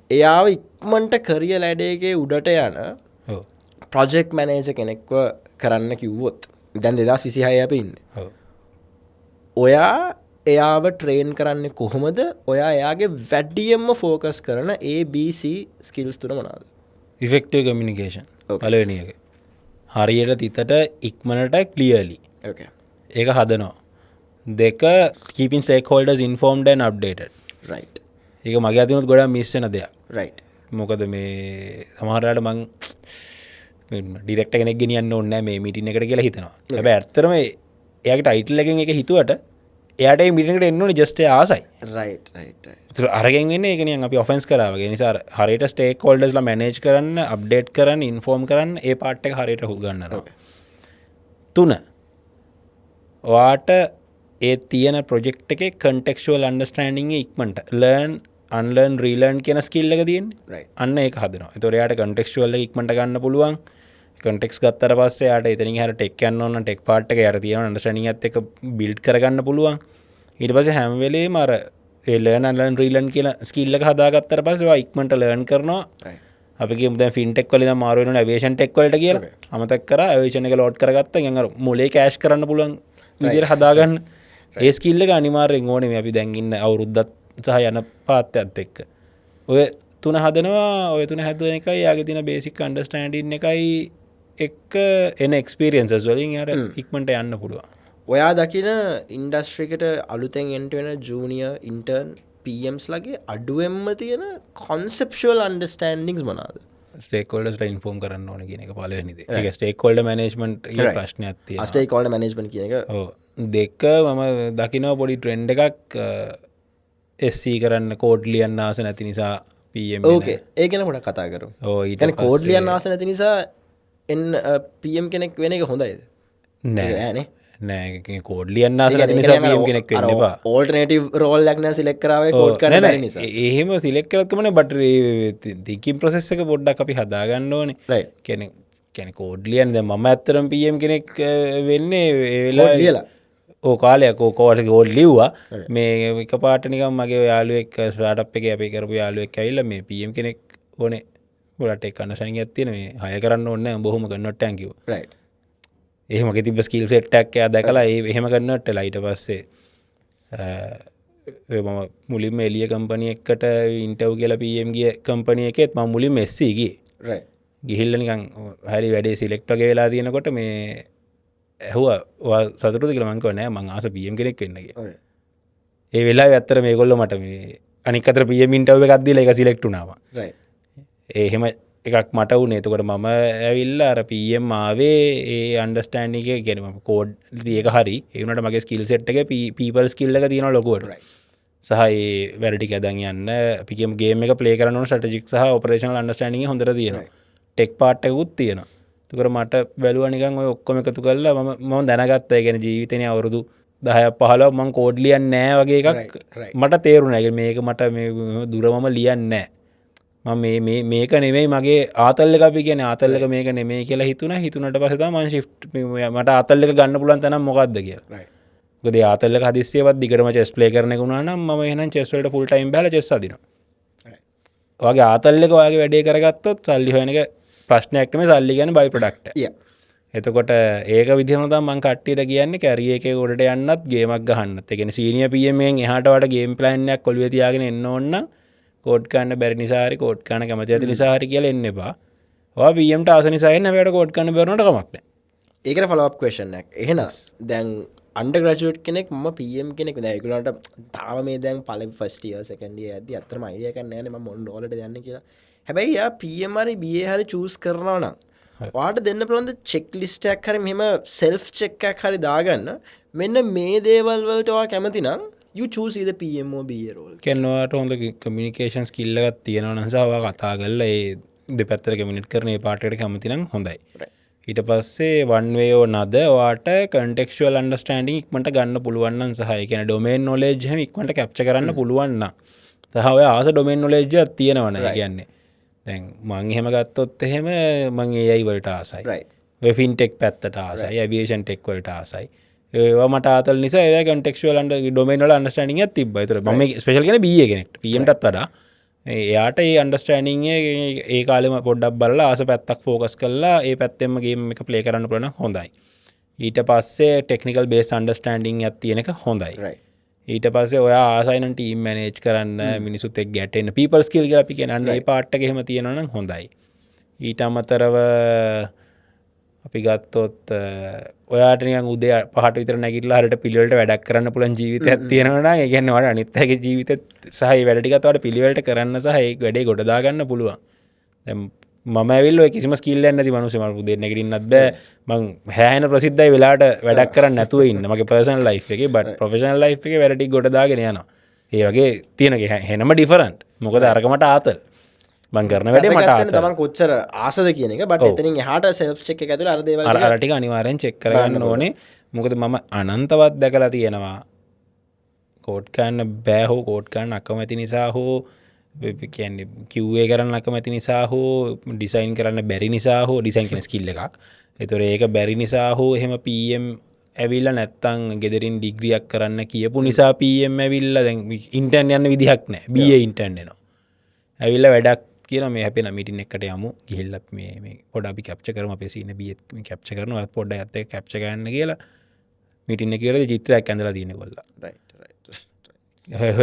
එයාව ඉක්මනට කරියර් ලැඩර් එකේ උඩට යන project manager කෙනෙක්ව කරන්න කිව්වොත් දැන් 2026 අපි ඉන්නේ ඔයා එයාව ට්‍රේන් කරන්නේ කොහොමද ඔයා එයාගේ වැඩියෙන්ම ෆෝකස් කරන ABC ස්කිල්ස් තුන මොනවාද effective communication පළවෙනි එක හරියට තිතට ඉක්මනට ක්ලියර්ලි ඒක හදනවා දෙක keeping stakeholders informed and updated right ඒක මගේ අතිනුත් ගොඩක් මිස් වෙන දෙයක් right මොකද මේ සමහරවිට මං ඩිරෙක්ටර් කෙනෙක් ගෙනියන්න ඕනේ නැහැ මේ මීටින් එකට කියලා හිතනවා හැබැයි ඇත්තටම එයාගේ ටයිටල් එකෙන් ඒක හිතුවට එයාට මේ මීටින් එකට එන්න ඕනේ ජස්ට් ඒ ආසයි right ඒතර අරගෙන වෙන්නේ ඒක නිකන් අපි ඔෆෙන්ස් කරා වගේ නිසා හරියට ස්ටේක් හෝල්ඩර්ස්ලා මැනේජ් කරන්න අප්ඩේට් කරන්න ඉන්ෆෝම් කරන්න ඒ පාර්ට් එක හරියට ගන්නවා 3 ඔයාට ඒ තියෙන ප්‍රොජෙක්ට් එකේ කන්ටෙක්ස්චුවල් අන්ඩර්ස්ටෑන්ඩින්ග් එක ඉක්මනට ලර්න් අන්ලර්න් රීලර්න් කියන ස්කිල් එක තියෙන්නේ අන්න ඒක හදනවා ඒතකොට එයාට කන්ටෙක්ස්චුවල් එක ඉක්මනට ගන්න පුළුවන් කන්ටෙක්ස් ගත්තට පස්සේ යාට එතනින් එහාට ටෙක් යන්න ඕන ටෙක් පාර්ට් එක යාට තියෙන අන්ඩර්ස්ටෑන්ඩින්ග් එකත් එක්ක බිල්ඩ් කරගන්න පුළුවන් ඊට පස්සේ හැම වෙලේම අර ඒ ලර්න් අන්ලර්න් රීලර්න් කියන ස්කිල් එක හදාගත්තට පස්සේ ඔයා ඉක්මනට ලර්න් කරනවා අපි කියමු දැන් ෆින්ටෙක් වලින් දැන් මාරු වෙනවා ඇවියේෂන් ටෙක් වලට කියලා අමතක කරා ඇවියේෂන් එක ලෝඩ් කරගත්තා ගියන් අර මොලේ කෑෂ් කරන්න පුළුවන් විදියට හදාගන්න ඒ ස්කිල් එක අනිවාර්යෙන් ඕනේ මේ අපි දැන් ඉන්න අවුරුද්දත් සහ යන පාත්තයත් එක්ක ඔය තුන හදනවා ඔය තුන හැදුව එකයි යාගේ තියෙන බේසික් අන්ඩර්ස්ටෑන්ඩින් එකයි එක්ක එන එක්ස්පීරියන්සස් වලින් යාට ඉක්මනට යන්න පුළුවන් ඔයා දකින ඉන්ඩස්ට්‍රි එකට අලුතෙන් එන්ටර් වෙන ජූනියර් ඉන්ටර්න් PMs ලගේ අඩුවෙන්ම තියෙන conceptual understandings මොනවාද ස්ටේක් හෝල්ඩර්ස්ලා ඉන්ෆෝම් කරන්න ඕනේ කියන එක පළවෙනි දේ. ඒක ස්ටේක් හෝල්ඩර් මැනේජ්මන්ට් ඊ ප්‍රශ්නයක් තියෙනවා. ස්ටේක් හෝල්ඩර් මැනේජ්මන්ට් කියන එක ඔව් දෙක මම දකිනවා පොඩි ට්‍රෙන්ඩ් එකක් SC කරන්න කෝඩ් ලියන්න ආස නැති නිසා PM ඕකේ ඒ ගැන පොඩක් කතා කරමු. ඔව් ඊට පස්සේ කෝඩ් ලියන්න ආස නැති නිසා PM කෙනෙක් වෙන එක හොඳයිද? නෑ නෑ කෝඩ් ලියන්න ආස නැති නිසා PM කෙනෙක් වෙන්න එපා. ඕල්ටර්නේටිව් රෝල් එකක් නෑ සිලෙක්ට් කරාවේ කෝඩ් කරන්න බැරි නිසා. එහෙම සිලෙක්ට් කරත් කමනේ බට් තින්කින් ප්‍රොසෙස් එක පොඩ්ඩක් අපි හදා ගන්න ඕනේ. රයිට්. කියන්නේ කෝඩ් ලියන්න දැන් මම ඇත්තටම PM කෙනෙක් වෙන්නේ ඒ වෙලාවේ කෝඩ් ලියලා ඕ කාලයක් කෝඩ් ලිව්වා මේ එකපාරට නිකන් මගේ යාළුවෙක් ස්ටාර්ට්අප් එකේ අපි කරපු යාළුවෙක් ඇවිල්ලා මේ PM කෙනෙක් ඕනේ පොඩට ඒක අන්ඩර්ස්ටෑන්ඩින්ග් එකක් තියෙන මේ හය කරන්න ඕනේ නැහැ බොහොම කන්වර්ට් එකක් කිව්වා රයිට් එහෙම මගේ තිබ්බ ස්කිල් සෙට් එකක් එයා දැකලා ඒ එහෙම කන්වර්ට් වෙලා ඊට පස්සේ මම මුලින්ම එළිය කම්පැනි එකකට ඉන්ටර්වයුව කියලා PM ගිය කම්පැනි එකේත් මම මුලින්ම SC ගියේ රයිට් ගිහිල්ලා නිකන් හරි වැඩේ සිලෙක්ට් වගේ වෙලා තියෙනකොට මේ ඇහුව සතුරු කියල මංකව නෑ මං ආස පියම් කෙනෙක් වෙන්නගේ ඔය. ඒ වෙලා ඇත්තර මේ කොල්ල මට මේ අනිකතර පියමින්ටව එකක්දීල එක සිලෙක්ටුනාව right. ඒහෙම එකක් මට වුනේ එතකොට මම ඇවිල්ල අර පම් ආවේ ඒ අන්ඩස්ටෑන්ඩික ගැනීම කෝඩ් දියක හරි ඒනට මගේ ස්කිල් සෙට් එක පීපල් ස්කිල්ල තියෙන ලොකුවට Right. සහයි වැරටි ඇදන් යන්න පිකම් ගේම එක පලේ කරන සටජික් සහ ඔපරේෂන් අන්ඩස්ටෑනිි හොඳර තියෙන Right. ටෙක් පාට්ටකුත් තියෙන තුකර මට බැලුවනිකන් ඔය ඔක්කොම එකතු කරලා ම දැනගත්තා ගැන ජීවිතනය අවුරුදු 10-15 මං කෝඩ්ලියන් නෑ වගේ එකක් Right, right. මට තේරුණැග මේක මට දුරමම ලියන්න නෑ මේක නෙමෙයි මගේ ආතල්ල අපි කියන ආතල්ලක මේක නෙමේ කියලා හිතුන හිතුනට පසත මන් ශි් මට ආතල්ලක ගන්න පුලන් තනම් මොකක්ද කියලා right. ගොද ආතල්ල හදිස්සේවත් දිගරම චෙස් පලේ කරන ගුණනම් ම එහන චෙස්වලට ෆුල් ටයිම් බල චෙසදින right. වගේ ආතල්ලක වගේ වැඩේ කරගත්තොත් සල්ලි හොයනක ප්‍රශ්නයක්ටම සල්ලි ගැන බයි ප්‍රඩක්ට Yeah. එතකොට ඒක විදිහමතම් මං කට්ටිට කියන්නේ කැරිය එක ගොඩට යන්නත් ගේමක් ගහන්නත් එකෙන සීනිය පියමෙන් එහටට ගේම් ප්ලයින්නයක් කොළුව තියාගෙන එන්න ඔන්න කෝඩ්කන්න බැරි නිසාරි කෝඩ්කාන කැමති ඇති නිසාහරි කියල එන්න එපා පියම්ට ආසනිසායන්න වැට කෝඩ්කන්න බරනට කමක්න ඒකට ෆලප් කේෂනක් එහෙන දැන් අන්ඩ ග්‍රජුවට් කෙනෙක් ම පම් කෙනෙක් දැකුලට තාව මේ දැන් පල ෆස්ටිය සකන්ඩිය ඇද අතරම අයිඩියක නෑන මොන් ොලට යන්න කියලා හැබැයි පමරි බිය හරි චූස් කරනවා නම් වාට දෙන්න පළන්ද චෙක් ලිස්ටයක් හරි මෙම සෙල්ෆ් චෙක්කක් හරි දාගන්න මෙන්න මේ දේවල්වලටවා කැමති නම් චූසීද පමෝ බියරෝල් කෙන්නවාට හොඳ කමිනිකේෂන්ස් කිල්ලගත් තියෙනව නසාවා කතා කල්ල ඒ දෙපැත්තර කමිනිට් කරන පාටට කැමතිනම් හොඳයි ඊට පස්සේ වන්වයෝ නද වාට කටෙක්ල් අන්ඩස්ටන්ඩික් ඉක්මට ගන්න පුළුවන්න සහය කියන ඩොමේන් නොලේජ්හ ඉක්මට කැප්ච කරන්න පුළුවන්න සහව ආස ඩොමේන් නොලේජ්ජ තියෙනවන කියන්නේ දැන් මං එහෙම ගත්තොත් එහෙම මං ඒයි වලට ආසයි වෙෆින්ටෙක් පැත්තට ආසයි ඇබිේෂන් ටෙක්වලට ආසයි ඒමට ආතල් නිසා ඒ කටෙක්ල් අන්ඩ ඩොමේනල අන්ඩස්ටනිිය තිබයිතර ම ස්පේල් කෙන බිය කෙනෙක්ට පියමටත් වඩා එයාට ඒ අන්ඩස්ටෑනිං ඒ කාලෙම පොඩ්ඩක් බල්ල ආස පැත්තක් ෆෝකස් කරලා ඒ පැත්තෙමගේ එක පලේ කරන්න පලන හොඳයි ඊට පස්සේ ටෙක්නිකල් බේස් අන්ඩස්ටෑන්ඩිං ඇත්තියෙන එක හොඳයි ඊට පස්සේ ඔයා ආසයින ටීම් මනේජ් කරන්න මිනිසුත් එක් ගැටෙන් පිපල් ස්කිල් අපි කියන්න ඒ පාට්ට හෙම තියෙනන හොඳයි ඊට අමතරව අපි ගත්තොත් ඔයාටනියන් උදේ පහට විතර නැගිටලා හරට පිළිවලට වැඩක් කරන්න පුළන් ජීවිත තියෙනවා ඒගන්නවට අනිත්තගේ ජීවිත සහහි වැඩටිකතවට පිළිවලට කරන්න සහහි වැඩේ ගොඩදාගන්න පුළුවන් මම ඇවිල්ල කිසිම ස්කිල්ල ඇති මනුසම උදේ නැගටින්නත් බෑ මං හැන ප්‍රසිද්ධයි වෙලාට වැඩක් කරන්න නැතුව ඉන්න මගේ පර්සන් ලයි් එක බට ප්‍රෆෙෂනල් ලයි් එක වැඩටි ගොඩදාගෙන යන ඒ වගේ තියෙනක හෙනම ඩිෆරන්ට් මොකද අරකමට ආතල් මං කරන වැඩේ මට තමන් කොච්චර ආසද කියන එක බට එතනින් හට සෙල් චෙක් ඇතුල අරදේව අරටික අනිවාරෙන් චෙක් කරගන්න ඕනේ මොකද මම අනන්තවත් දැකලා තියෙනවා කෝඩ්කන්න බෑහෝ කෝඩ්කන්න අකමැති නිසා හෝ කියන්නේ කිව්වේ කරන්න අකමැති නිසා හෝ ඩිසයින් කරන්න බැරි නිසා හෝ ඩිසයින් කෙන ස්කිල්ල එකක් එතුර ඒක බැරි නිසා හෝ එහෙම පම් ඇවිල්ල නැත්තං ගෙදරින් ඩිග්‍රියක් කරන්න කියපු නිසා පම් ඇවිල්ල ඉන්ටර්න් යන්න විදිහක් නෑ බිය ඉන්ටර්න්නවා ඇවිල්ල වැඩක් කියන මේ හැපෙන මිටින් එකට යමු ගිහිල්ල මේ පොඩ අපි කැප්ච කරම පෙසින බියත් කැප්ච කරන පොඩ්ඩ ඇත කැප්ච ගන්න කියලා මිටින්න කියල ජිත්‍රයක් ඇඳලා තියෙන කොල්ල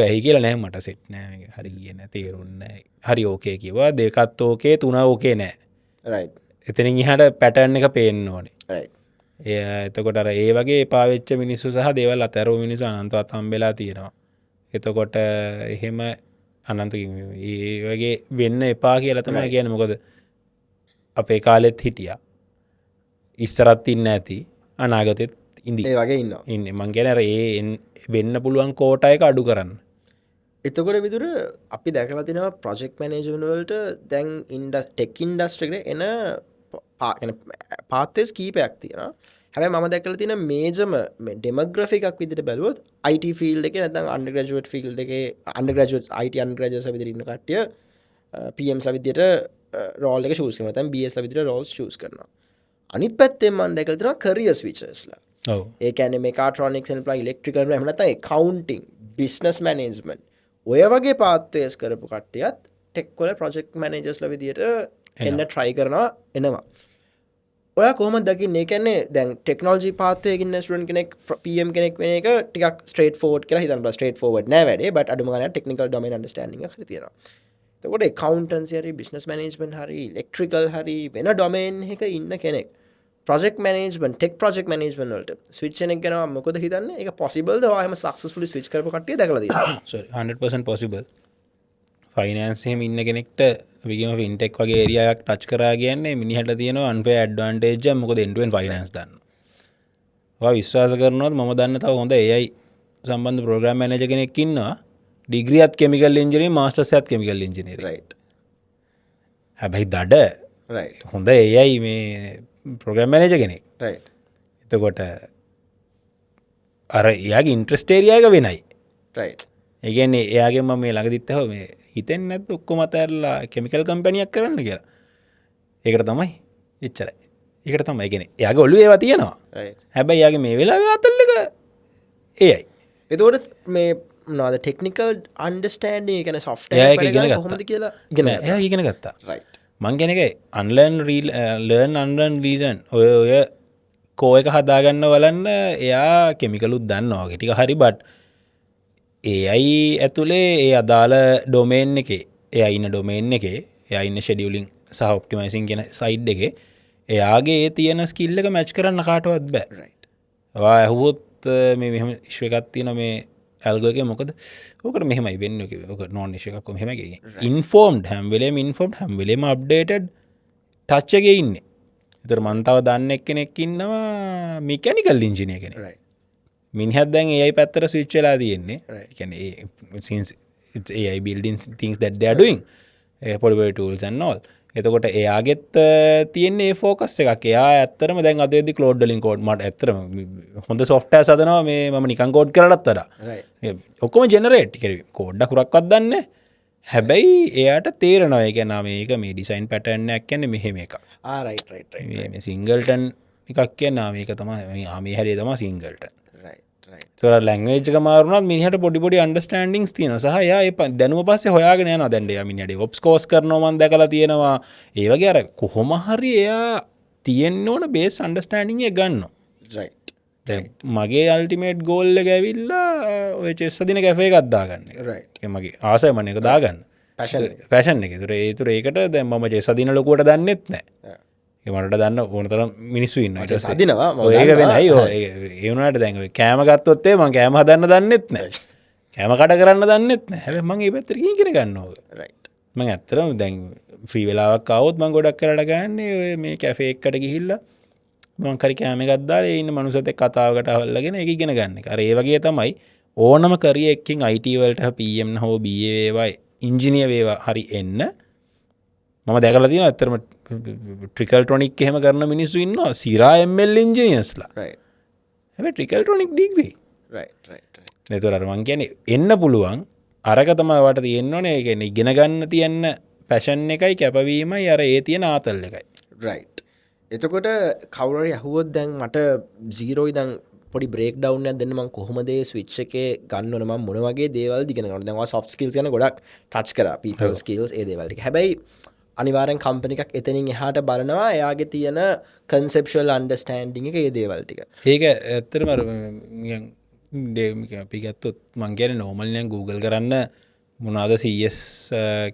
ඇයි කියලා නෑ මට සෙට් නෑ හරි කියන තේරුන්න හරි ඕකේ කිවා දෙකත් ඕකේ තුන ඕකේ නෑ එතනින් හට පැටර්න් එක පේෙන් ඕනේ එතකොට ඒ වගේ පාවෙච්ච මිනිස්සු සහ දේවල් අතැරෝ මිනිසු අනන්තවත් හම්බෙලා තියෙනවා එතකොට එහෙම අනන්ත ඒ වගේ වෙන්න එපා කියලතම කියන මොකද අපේ කාලෙත් හිටිය ඉස්සරත් ඉන්න ඇති අනාගතෙත් ඉදි වගේ ඉන්න ඉන්න මං ගැනර ඒ වෙන්න පුළුවන් කෝටයක අඩු කරන්න එතකොට විදුර අපි දැකලා තිනවා ප්‍රොජෙක්් මනේජමනවලට දැන් ටෙක් ඉන්ඩස්ට්‍රික එන පාත්තෙස් කීපයක් තියෙන හැබැ ම දැකල තින මේජම ඩෙමග්‍රෆිකක් විදිට බැලුවත් IT ෆිල් එක නැතම් අන්ඩග්‍රජුවට් ෆිල් එක අන්ඩග්‍රජුවට් IT අන්ග්‍රජස විදිරන්න කටිය පම්ස් විදියට රෝල් එක ශූස් කරන බස් විදිට රෝල්ස් ශස් කරන අනිත් පැත්තෙන් මන් දැකලතින කරියස් විචස්ලා ඒකන මේ කාටරොනික් ලා ඉලෙක්ට්‍රිකල් හමනත කවන්ටිං බිස්නස් මනේජමන් ඔය වගේ පාත්තයස් කරපු කට්ටියත් ටෙක්වල ප්‍රජෙක්් මනජස්ල විදියට එන්න ට්‍රයි කරනවා එනවා ඔය කොම දකි ඒකන්නේ දැන් ටෙක්නෝජි පාතයකින්න ස්ටන් කෙනෙක් පම් කෙනෙක් වෙන එක ටික් ස්ටේට ෝඩ් කියලා හිතන් ස්ටේට ෝඩ් නෑවැඩේ බට අඩුමගන ටෙක්නිකල් ඩොමන් න්ඩස්ටන්ඩ තියෙන තකොට කවන්ටන්ස් හරි බිස්නස් මනේජමන් හරි ඉලෙක්ට්‍රිකල් හරි වෙන ඩොමේන් එක ඉන්න කෙනෙක් project management tech project management වලට ස්විච් එකක් යනවා මොකද හිතන්නේ ඒක possible ද ඔයා එහෙම successfully switch කරපු කට්ටිය දැකලා තියෙනවා sorry 100% possible ෆයිනන්ස් එහෙම ඉන්න කෙනෙක්ට විගම ෆින්ටෙක් වගේ ඒරියාවක් ටච් කරා කියන්නේ මිනිහට තියෙනවා unfair advantage එක මොකද end to end finance දන්න. ඔයා විශ්වාස කරනවද මම දන්න තව හොඳ AI සම්බන්ධ program manager කෙනෙක් ඉන්නවා ඩිග්‍රියත් chemical engineering masters එකත් chemical engineering. right හැබැයි දඩ right හොඳ AI මේ program manager කෙනෙක්. right එතකොට අර එයාගේ ඉන්ට්‍රස්ට් ඒරියා එක වෙනයි. right ඒ කියන්නේ එයාගේ මම මේ ළඟදිත් ඇහුවා මේ හිතෙන්නේ නැද්ද ඔක්කොම අතහැරලා කෙමිකල් කම්පැනියක් කරන්න කියලා. ඒකට තමයි එච්චරයි. ඒකට තමයි. ඒ කියන්නේ එයාගේ ඔළුවේ ඒවා තියෙනවා. right හැබැයි එයාගේ මේ වෙලාවේ අතල් එක AI. එතකොට මේ මොනවද ටෙක්නිකල් අන්ඩර්ස්ටෑන්ඩින් ඒ කියන්නේ එයා software ඒක ඉගෙන ගත්තා. කොහොමද කියලා ඉගෙන ගත්තා එයා ඉගෙන ගත්තා. right මං කියන එක unlearn learn unlearn relearn ඔය කෝ එක හදාගන්න බලන්න එයා කෙමිකලුත් දන්නවා වගේ ටික හරි බට් AI ඇතුලේ ඒ අදාළ ඩොමේන් එකේ එයා ඉන්න ඩොමේන් එකේ එයා ඉන්න ෂෙඩියුලින් සහ ඔප්ටිමයිසින් කියන සයිඩ් එකේ එයාගේ ඒ තියෙන ස්කිල් එක මැච් කරන්න කාටවත් බෑ. right ඔයා ඇහුවොත් මේ මෙහෙම ඉෂුව එකක් තියෙනවා මේ ඇල්ගෝ එකේ මොකද? ඕකට මෙහෙමයි වෙන්නේ කිව්වේ. ඕක නෝන් ඉෂුව එකක් කොහොම මෙහෙමයි කියන්නේ. ඉන්ෆෝම්ඩ් හැම වෙලේම ඉන්ෆෝම්ඩ් හැම වෙලේම අප්ඩේටඩ් ටච් එකේ ඉන්නේ. ඒතර මන් තව දන්න එක්කෙනෙක් ඉන්නවා මෙකැනිකල් ඉන්ජිනියර් කෙනෙක්. right මිනිහත් දැන් AI පැත්තට ස්විච් වෙලා තියෙන්නේ. Right. ඒ කියන්නේ since it's AI building things that they are doing polymer tools and all. එතකොට එයාගෙත් තියෙන්නේ ඒ ෆෝකස් එකක්. එයා ඇත්තටම දැන් අද වෙද්දි Claude වලින් කෝඩ් මට ඇත්තටම හොඳ software හදනවා මේ මම නිකන් කෝඩ් කරලත් වඩා. right ඔක්කොම ජෙනරේට් කරේ කෝඩ් අකුරක්වත් දන්නේ නැහැ. හැබැයි එයාට තේරෙනවා ඒ කියන්නේ මේක මේ ඩිසයින් පැටර්න් එකක් කියන්නේ මෙහෙම එකක්. right right right මේ සිංගල්ටන් එකක් කියන්නේ මේක තමයි මේ හැරිය තමයි සිංගල්ටන්. right right තොර ලැංග්වේජ් එක මාරුණත් මිනිහට පොඩි අන්ඩර්ස්ටෑන්ඩින්ග්ස් තියෙනවා සහ එයා ඒ දැනුම පස්සේ හොයාගෙන යනවා දැන් එයා මිනිහට ඔප්ස් කෝස් කරනවා මම දැකලා තියෙනවා ඒ වගේ අර කොහොම හරි එයා තියෙන්න ඕන බේස් අන්ඩර්ස්ටෑන්ඩින්ග් එක ගන්නවා right දැන් මගේ අල්ටිමේට් ගෝල් එක ඇවිල්ලා ඔය චෙස් දින කැෆේ එකක් දාගන්න එක. right ඒ මගේ ආසයමන එක දාගන්න passion ෆැෂන් එක. ඒතුර ඒකට දැන් මම චෙස් දින ලොකුවට දන්නෙත් නැහැ. ඒ මට දන්න ඕන තරම් මිනිස්සු ඉන්නවා. chess අදිනවා මම ඒක දන්නවා. වෙනයි. ඒ වුණාට දැන් ඔය කෑම ගත්තොත් මම කෑම හදන්න දන්නෙත් නැහැ. කෑම කඩ කරන්න දන්නෙත් නැහැ. හැබැයි මම මේ පැත්තට ඉගෙන ගන්න ඕක. right මම ඇත්තටම දැන් ෆ්‍රී වෙලාවක් ආවොත් මම ගොඩක් කරලා ගන්නේ ඔය මේ කැෆේ එකකට ගිහිල්ලා මම කරි කෑම එකක් දාලා ඒ ඉන්න මනුස්සයෙක් එක්ක කතාවකට අහල්ලාගෙන ඒක ඉගෙන ගන්න එක. අර ඒ වගේ තමයි ඕනම කරියර් එකකින් IT වලට PM හෝ BA වේවා ඉන්ජිනියර් වේවා හරි එන්න මම දැකලා තියෙනවා ඇත්තටම ට්‍රිකල්ට්‍රොනික් එහෙම කරන මිනිස්සු ඉන්නවා සිරා ML ඉන්ජිනියර්ස්ලා. right හැබැයි ට්‍රිකල්ට්‍රොනික් ඩිග්‍රී. right right right ඒතර අර මං කියන්නේ එන්න පුළුවන් අරක තමයි වට තියෙන්න ඕනේ. ඒ කියන්නේ ඉගෙන ගන්න තියෙන පැෂන් එකයි කැපවීමයි අර ඒ තියෙන ආතල් එකයි. right එතකොට කවුරරි ඇහුවොත් දැන් මට zero ඉඳන් පොඩි බ්‍රේක් ඩවුන් එකක් දෙන්න මම කොහොමද ඒ ස්විච් එකේ ගන්න ඕන මම මොන වගේ දේවල් ඉගෙන ගන්නවද දැන් ඔය soft skills ගැන ගොඩක් ටච් කරා people skills ඒ දේවල් ටික. හැබැයි අනිවාර්යෙන් කම්පැනි එකක් එතනින් එහාට බලනවා එයාගේ තියෙන conceptual understanding එක ඒ දේවල් ටික. ඒක ඇත්තටම අර නිකන් අපි ගත්තොත් මං කියන්නේ normal නම් Google කරන්න මොනවාද CS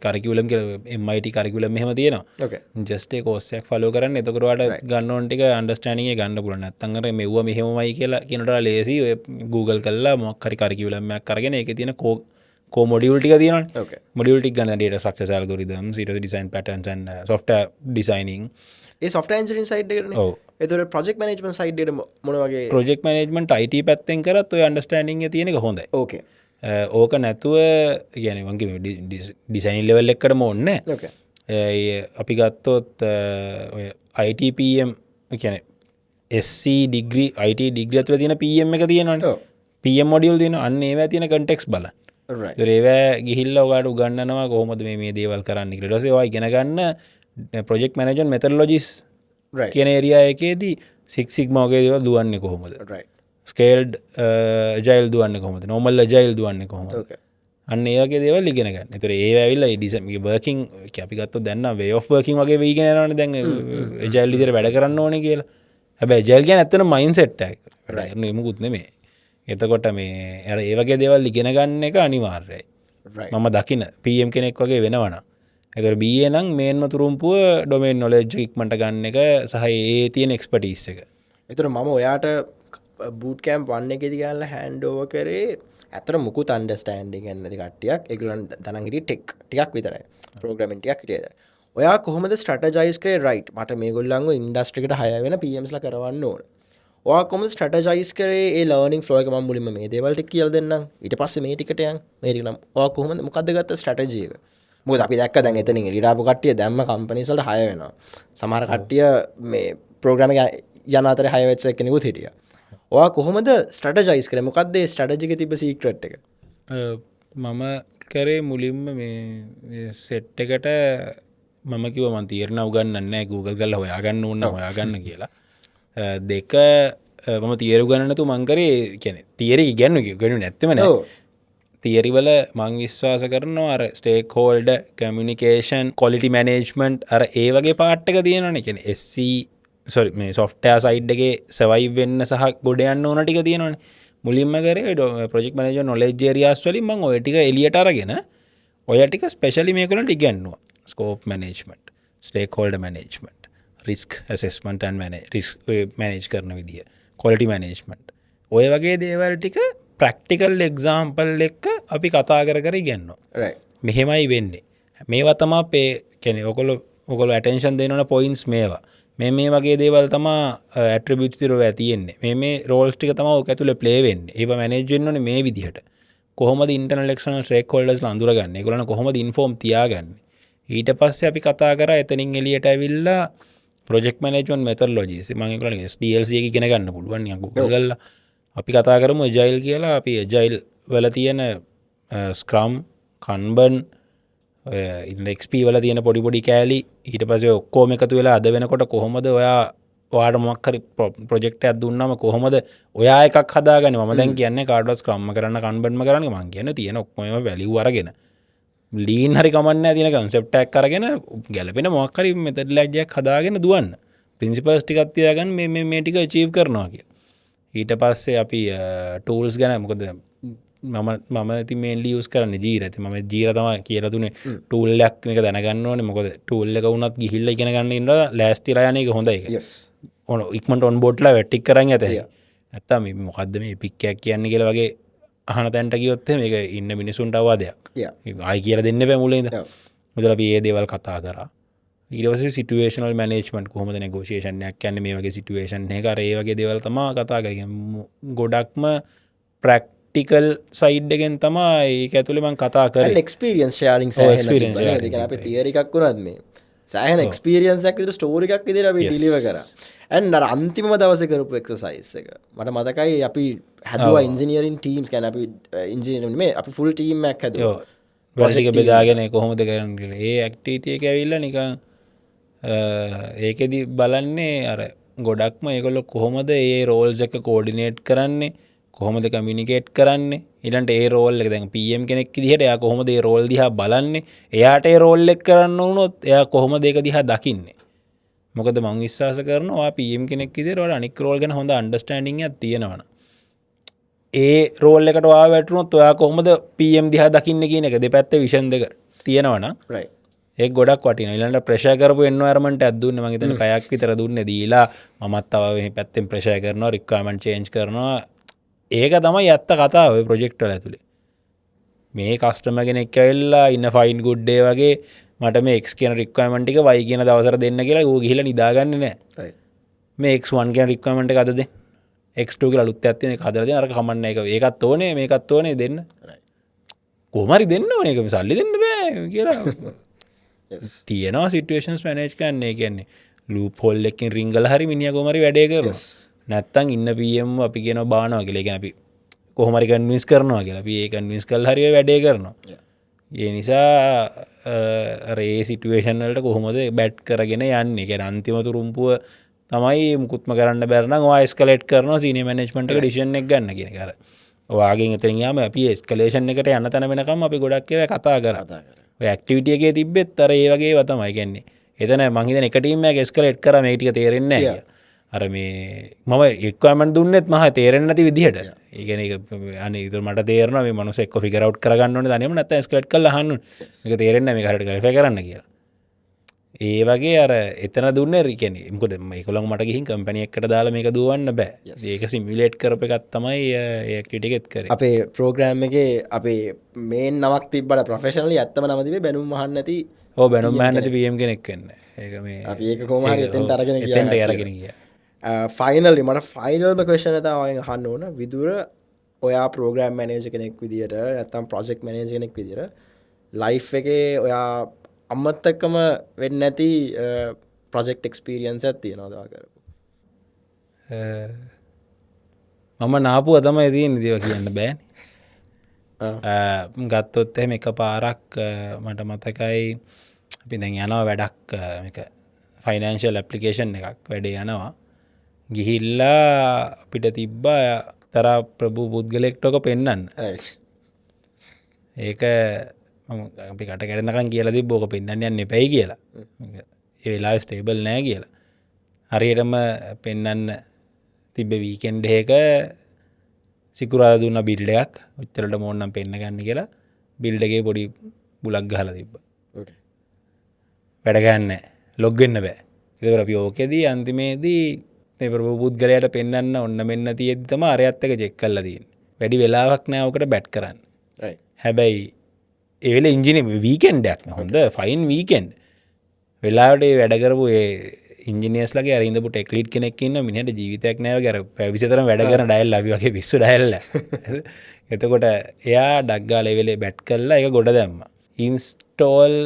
කරිකියුලම් කියලා MIT කරිකියුලම් එහෙම තියෙනවා. okay just ඒ course එකක් follow කරන්න. එතකොට ඔයාලට ගන්න ඕන ටික understanding එක ගන්න පුළුවන්. නැත්තම් අර මෙව්ව මෙහෙමමයි කියලා කියනට ලේසි ඔය Google කරලා මොකක් හරි කරිකියුලම් එකක් අරගෙන ඒකේ තියෙන කෝ මොඩියුල් ටික තියෙනවනේ. okay මොඩියුල් ටික ගන්න data structures algorithms design patterns and software designing. A software engineering side එකනේ. ඔව්. එතකොට project management side එකට මොන වගේ project management IT පැත්තෙන් කරත් ඔය understanding එක තියෙන එක හොඳයි. okay ඕක නැතුව කියන්නේ මං කිව්වේ ඩිසයින් ලෙවල් එකකටම ඕනේ නැහැ. okay අපි ගත්තොත් ඔය ITPM කියන්නේ SC ඩිග්‍රී IT ඩිග්‍රී ඇතුළේ තියෙන PM එක තියෙනවනේ. ඔව්. PM මොඩියුල් තියෙනවා. අන්න ඒවා තියෙන context බලන්න. right ඒතර ඒවා ගිහිල්ලා ඔයාලට උගන්වනවා කොහොමද මේ දේවල් කරන්න කියලා. ඊට පස්සේ ඔයා ඉගෙන ගන්න project management methodologies right කියන ඒරියා එකේදී Six Sigma වගේ දේවල් දුවන්නේ කොහොමද? right ස්කේල්ඩ් agile දුවන්නේ කොහොමද? normal agile දුවන්නේ කොහොමද? okay අන්න ඒ වගේ දේවල් ඉගෙන ගන්න. ඒතර ඒ ඇවිල්ලා ඩිසයින් වර්කින් අපි ගත්තොත් දැන් නම් way of working වගේ වෙයිගෙන යනවනේ දැන් agile විදිහට වැඩ කරන්න ඕනේ කියලා. හැබැයි agile කියන්නේ ඇත්තටම mindset එකක්. right නෙමුකුත් නෙමෙයි. එතකොට මේ අර ඒ වගේ දේවල් ඉගෙන ගන්න එක අනිවාර්යයි. right මම දකින PM කෙනෙක් වගේ වෙනවනම් එතකොට BA නම් මේන්ම තුරුම්පුව ඩොමේන් නොලෙජ් ඉක්මනට ගන්න එක සහ ඒ තියෙන එක්ස්පර්ටීස් එක. එතකොට මම ඔයාට බූට් කැම්ප් 1 එකේදී ගාලා හෑන්ඩ් ඕවර් කරේ අතර මුකුත් අන්ඩර්ස්ටෑන්ඩින් ගන්න නැති කට්ටියක්. ඒගොල්ලන් දනන් හිටියේ ටෙක් ටිකක් විතරයි. ප්‍රෝග්‍රෑමින් ටිකක් හිටියේ විතරයි. ඔයා කොහොමද ස්ට්‍රැටජයිස් කරේ රයිට් මට මේගොල්ලන්ව ඉන්ඩස්ට්‍රි එකට හයර් වෙන PMsලා කරවන්න ඕන. ඔයා කොහොමද ස්ට්‍රැටජයිස් කරේ ඒ ලර්නින් ෆ්ලෝ එක මම මුලින්ම මේ දේවල් ටික කියලා දෙන්නම්. ඊට පස්සේ මේ ටිකට යන්. මේ ටික නම් ඔයා කොහොමද මොකද්ද ගත්ත ස්ට්‍රැටජි එක? මොකද අපි දැක්ක දැන් එතනින් එළියට ආපු කට්ටිය දැම්ම කම්පනීස් වලට හයර් වෙනවා. සමහර කට්ටිය මේ ප්‍රෝග්‍රෑම් එක යන අතරේ හයර් වෙච්ච කෙනෙකුත් හිටියා. ඔයා කොහොමද ස්ට්‍රැටජයිස් කරේ? මොකද්ද ඒ ස්ට්‍රැටජි එකේ තිබ්බ සීක්‍රට් එක? මම කරේ මුලින්ම මේ සෙට් එකට මම කිව්ව මම තීරණ උගන්නන්නේ නැහැ Google කරලා හොයාගන්න ඕන හොයාගන්න කියලා. දෙක මම තියරු ගන්න නැතුව මං කරේ කියන්නේ තියරි ඉගෙනුනේ නැත්තෙම නෑ. තියරි වල මං විශ්වාස කරනවා අර stake holder communication quality management අර ඒ වගේ පාර්ට් එක තියෙනවනේ. කියන්නේ SC මේ software side එකේ survive වෙන්න සහ ගොඩ යන්න ඕන ටික තියෙනවනේ. මුලින්ම කරේ project manager knowledge areas වලින් මං ඔය ටික එළියට අරගෙන ඔය ටික specially මේගොල්ලන්ට ඉගෙනුවා. scope management, stakeholder management, risk assessment and risk manage කරන විදිය, quality management. ඔය වගේ දේවල් ටික practical example එක්ක අපි කතා කර කර ඉගෙනනවා. right. මෙහෙමයි වෙන්නේ. මේවා තමයි අපේ කියන්නේ ඔයගොල්ලෝ attention දෙන්න ඕන points මේවා. මේ වගේ දේවල් තමයි attributes දිරව තියෙන්නේ. මේ roles ටික තමයි ඔක ඇතුලේ play වෙන්නේ. ඒව manage වෙන්න ඕනේ මේ විදිහට. කොහොමද internal external stakeholders ලා අඳුරගන්නේ? ඒගොල්ලන් කොහොමද inform තියාගන්නේ? ඊට පස්සේ අපි කතා කරා එතනින් එළියට ඇවිල්ලා project management methodologies මම ඒගොල්ලන්ගේ SDLC එක ඉගෙන ගන්න පුළුවන් නිකන් Google කරලා අපි කතා කරමු agile කියලා. අපි agile වල තියෙන scrum, kanban, XP වල තියෙන පොඩි කෑලි ඊට පස්සේ ඔක්කොම එකතු වෙලා අද වෙනකොට කොහොමද ඔයාට මොකක් හරි project එකක් දුන්නාම කොහොමද ඔයා එකක් හදාගන්නේ? මම දැන් කියන්නේ කාටවත් scrum කරන්න kanban කරන්න මම කියන්නේ තියෙන ඔක්කොම value අරගෙන ලීන් හරි කමන්න තින කන්සෙප්ට් එකක් අරගෙන ගැලපෙන මොකක් හරි මෙතඩ්ලොජි එකක් හදාගෙන දුවන්න. ප්‍රින්සිපල්ස් ටිකක් තියාගන්න මේ ටික අචීව් කරනවා කියලා. ඊට පස්සේ අපි ටූල්ස් ගැන මොකද මම ඉතින් මේන්ලි යූස් කරන්නේ ජීරා. ඉතින් මම ජීරා තමයි කියලා දුන්නේ ටූල් එකක් මේක දැනගන්න ඕනේ. මොකද ටූල් එක වුණත් ගිහිල්ලා ඉගෙන ගන්න ඉන්නවා ලෑස්තිලා යන එක හොඳයි. yes. ඕන ඉක්මනට ඔන් බෝඩ්ලා වැටික් කරන් යතේ. නැත්තම් මේ මොකද්ද මේ පික් එකක් කියන්නේ කියලා වගේ අහන තැන්ට ගියොත් මේක ඉන්න මිනිසුන්ට අවවාදයක්. ආයි කියලා දෙන්න බෑ මුලින්ද. මුදල අපි ඒ දේවල් කතා කරා. ඊට පස්සේ සිටුේෂනල් මැනේජ්මන්ට් කොහොමද නෙගෝෂියේෂන් එකක් කියන්නේ මේ වගේ සිටුේෂන් එක අර ඒ වගේ දේවල් තමයි කතා කරන්නේ. ගොඩක්ම ප්‍රැක්ටිකල් සයිඩ් එකෙන් තමයි ඒක ඇතුලේ මම කතා කරේ. එක්ස්පීරියන්ස් ෂෙයාරින් සෑහෙන අපි තියරි එකක් වුණත් මේ සෑහෙන එක්ස්පීරියන්ස් එකක් විතර ස්ටෝරි එකක් විදිහට අපි ඩිලිවර් කරා. and අර අන්තිම දවසේ කරපු එක්සර්සයිස් එක මට මතකයි අපි හැදුවා ඉන්ජිනියරින් ටීම්ස් කියන්නේ අපි ඉන්ජිනියරින් මේ අපි ෆුල් ටීම් එකක් හැදුවා. වැඩ ටික බෙදාගෙන කොහොමද කරන්නේ කියලා. ඒ ඇක්ටිවිටි එක ඇවිල්ලා නිකන් ඒකෙදි බලන්නේ අර ගොඩක්ම ඒගොල්ලෝ කොහොමද ඒ රෝල්ස් එක කෝඩිනේට් කරන්නේ, කොහොමද කමියුනිකේට් කරන්නේ, ඊළඟට ඒ රෝල් එක දැන් PM කෙනෙක් විදිහට එයා කොහොමද ඒ රෝල් දිහා බලන්නේ, එයාට ඒ රෝල් එක කරන්න වුණොත් එයා කොහොමද ඒක දිහා දකින්නේ. මොකද මං විශ්වාස කරනවා ඔයා PM කෙනෙක් විදිහට ඔයාලා අනික් රෝල් ගැන හොඳ අන්ඩර්ස්ටෑන්ඩින් එකක් තියෙනවනේ. ඒ රෝල් එකට ඔයා වැටුනොත් ඔයා කොහොමද PM දිහා දකින්නේ කියන එක දෙපැත්තේ විෂන් දෙක තියෙනවනම් right. ඒක ගොඩක් වටිනවා. ඊළඟට ප්‍රෙෂර් කරපු එන්වයරන්මන්ට් එකක් දුන්නේ මම හිතන්නේ පැයක් විතර දුන්නේ දීලා මමත් තව මේ පැත්තෙන් ප්‍රෙෂර් කරනවා, රික්වයර්මන්ට් චේන්ජ් කරනවා. ඒක තමයි ඇත්ත කතාව ඔය ප්‍රොජෙක්ට් වල ඇතුලේ. මේ කස්ටමර් කෙනෙක් ඇවිල්ලා ඉන්න ෆයින් ගුඩ් ඩේ වගේ මට මේ X කියන රික්වයර්මන්ට් එක Y කියන දවසට දෙන්න කියලා ඌ ගිහිල්ලා නිදාගන්නේ නැහැ. right. මේ X1 කියන රික්වයර්මන්ට් එක අද දෙන්න. X2 කියලා අලුත් එකක් තියෙන එක හදලා දෙන්න. අරක කමන්නේ ඒක. ඒකත් ඕනේ මේකත් ඕනේ දෙන්න. right. කොහොම හරි දෙන්න ඕනේ. ඒක සල්ලි දෙන්න බෑ කියලා. yes. තියෙනවා සිටුේෂන්ස් මැනේජ් කරන්න. ඒ කියන්නේ ලූප් හෝල් එකකින් රින්ගලා හරි මිනිහා කොහොම හරි වැඩේ කරනවා. yes. නැත්තම් ඉන්න PM අපි කියනවා බානවා කියලා. ඒ කියන්නේ අපි කොහොම හරි කන්වින්ස් කරනවා කියලා. අපි ඒ කන්වින්ස් කරලා හරි වැඩේ කරනවා. ඒ නිසා රේ සිටුවේෂන් වලට කොහොමද බැට් කරගෙන යන්නේ. ඒ කියන්නේ අන්තිම තුරුම්පුව තමයි මුකුත්ම කරන්න බැර නම් ඔයා එස්කලේට් කරනවා සීනියර් මැනේජ්මන්ට් එක ඩිසිෂන් එක ගන්න කියන එක. අර ඔයාගෙන් එතනින් යාම අපි එස්කලේෂන් එකට යන තැන වෙනකම් අපි ගොඩක් ඒවා කතා කරා. ඔය ඇක්ටිවිටි එකේ තිබ්බෙත් අර ඒ වගේ ඒවා තමයි. කියන්නේ එතන මං හිතන්නේ එක ටීම් එකක් එස්කලේට් කරා මේක ටික තේරෙන්නේ නැහැ කියලා. අර මේ මම එක්වමන් දුන්නෙත් මහ තේරෙන් නැති විදිහට ඒගන අනිතු මට තේරන මේ මනුස එක් ෆිකරවට් කරගන්නට දනීම නැත ස්කලට් කල හන්න එක තේරෙන්න මේ කරට කලිප කරන්න කියලා ඒ වගේ අර එතන දුන්න රිකන මකද මේකොළන් මට ගිහින් කම්පනිය එකට දාලා මේක දුවන්න බෑ ඒක සිමිලේට් කරප එකත් තමයි ඒක්ටිගෙත් කර අපේ ප්‍රෝග්‍රෑම් එක අපේ මේ නවක් තිබට ප්‍රෆෙශනලි ඇත්තම නමතිබේ බැනුම් මහන්න ඇති ඕ බැනුම් මහන්නති පියම් කෙනෙක් වෙන්න ඒක මේ අපි ඒක කොහමහරි එතෙන්ට අරගෙන එතෙන්ට අරගෙන ගිය ෆයිනල්ලි මට ෆයිනල්ම කවේෂණතාවය හන්න ඕන විදුර ඔයා ප්‍රෝග්‍රම් මනේජ කෙනෙක් විදිට ඇත්තම් ප්‍රොජෙක්් මනේජ කෙනෙක් විදිර ලයි් එක ඔයා අම්මත්තක්කම වෙන්න ඇති ප්‍රොජෙක්් එක්ස්පිරියන්ස් ඇත්තිය නොදා කරපු මම නාපු අතම ඇදී නිදිව කියන්න බෑන් ගත්තොත් එහෙම එක පාරක් මට මතකයි අපි දැන් යනවා වැඩක් එක ෆයිනන්ශල් ඇපලිකේෂන් එකක් වැඩේ යනවා ගිහිල්ලා අපිට තිබ්බා තර ප්‍රභූ පුද්ගලෙක්ටෝක පෙන්න්න ඒක අපි කට කරනකන් කියලති බෝක පෙන්න්න යන්න පැයි කියලා ඒවෙලා ස්ටේබල් නෑ කියලා හරියටම පෙන්නන්න තිබ්බ වීකෙන්ඩ්හක සිකුරා දුන්න බිල්ඩයක් උච්චරට මෝන්නම් පෙන්න්න ගන්න කියලා බිල්ඩගේ පොඩි බුලක් ගහල තිබ්බ වැඩගන්න ලොග්ගෙන්න්න බෑ එතකට අපි ඕකෙදී අන්තිමේදී පුද්ගලයට පෙන්න්න ඔන්න මෙන්න තියෙත්තම අරයත්තක ජෙක්කල්ලදීන් වැඩි වෙලාවක් නෑවකට බැට් කරන්න හැබැයි ඒවෙල ඉංජිනම වීකෙන්ඩයක් හොඳ ෆයින් වීකෙන්ඩ් වෙලාට වැඩකරපු ඉංජිනස්ලගේ අරදපු ටෙක්ලිට් කෙනෙක්න්න මිනිට ජීවිතයක් නෑව කර පැවිසිතර වැඩකර ඩයිල් ලබිගේ පිස්සු ඩයිල්ල එතකොට එයා ඩක්ගා ලෙවෙලේ බැට් කරලා එක ගොඩ දැම්ම ඉන්ස්ටෝල්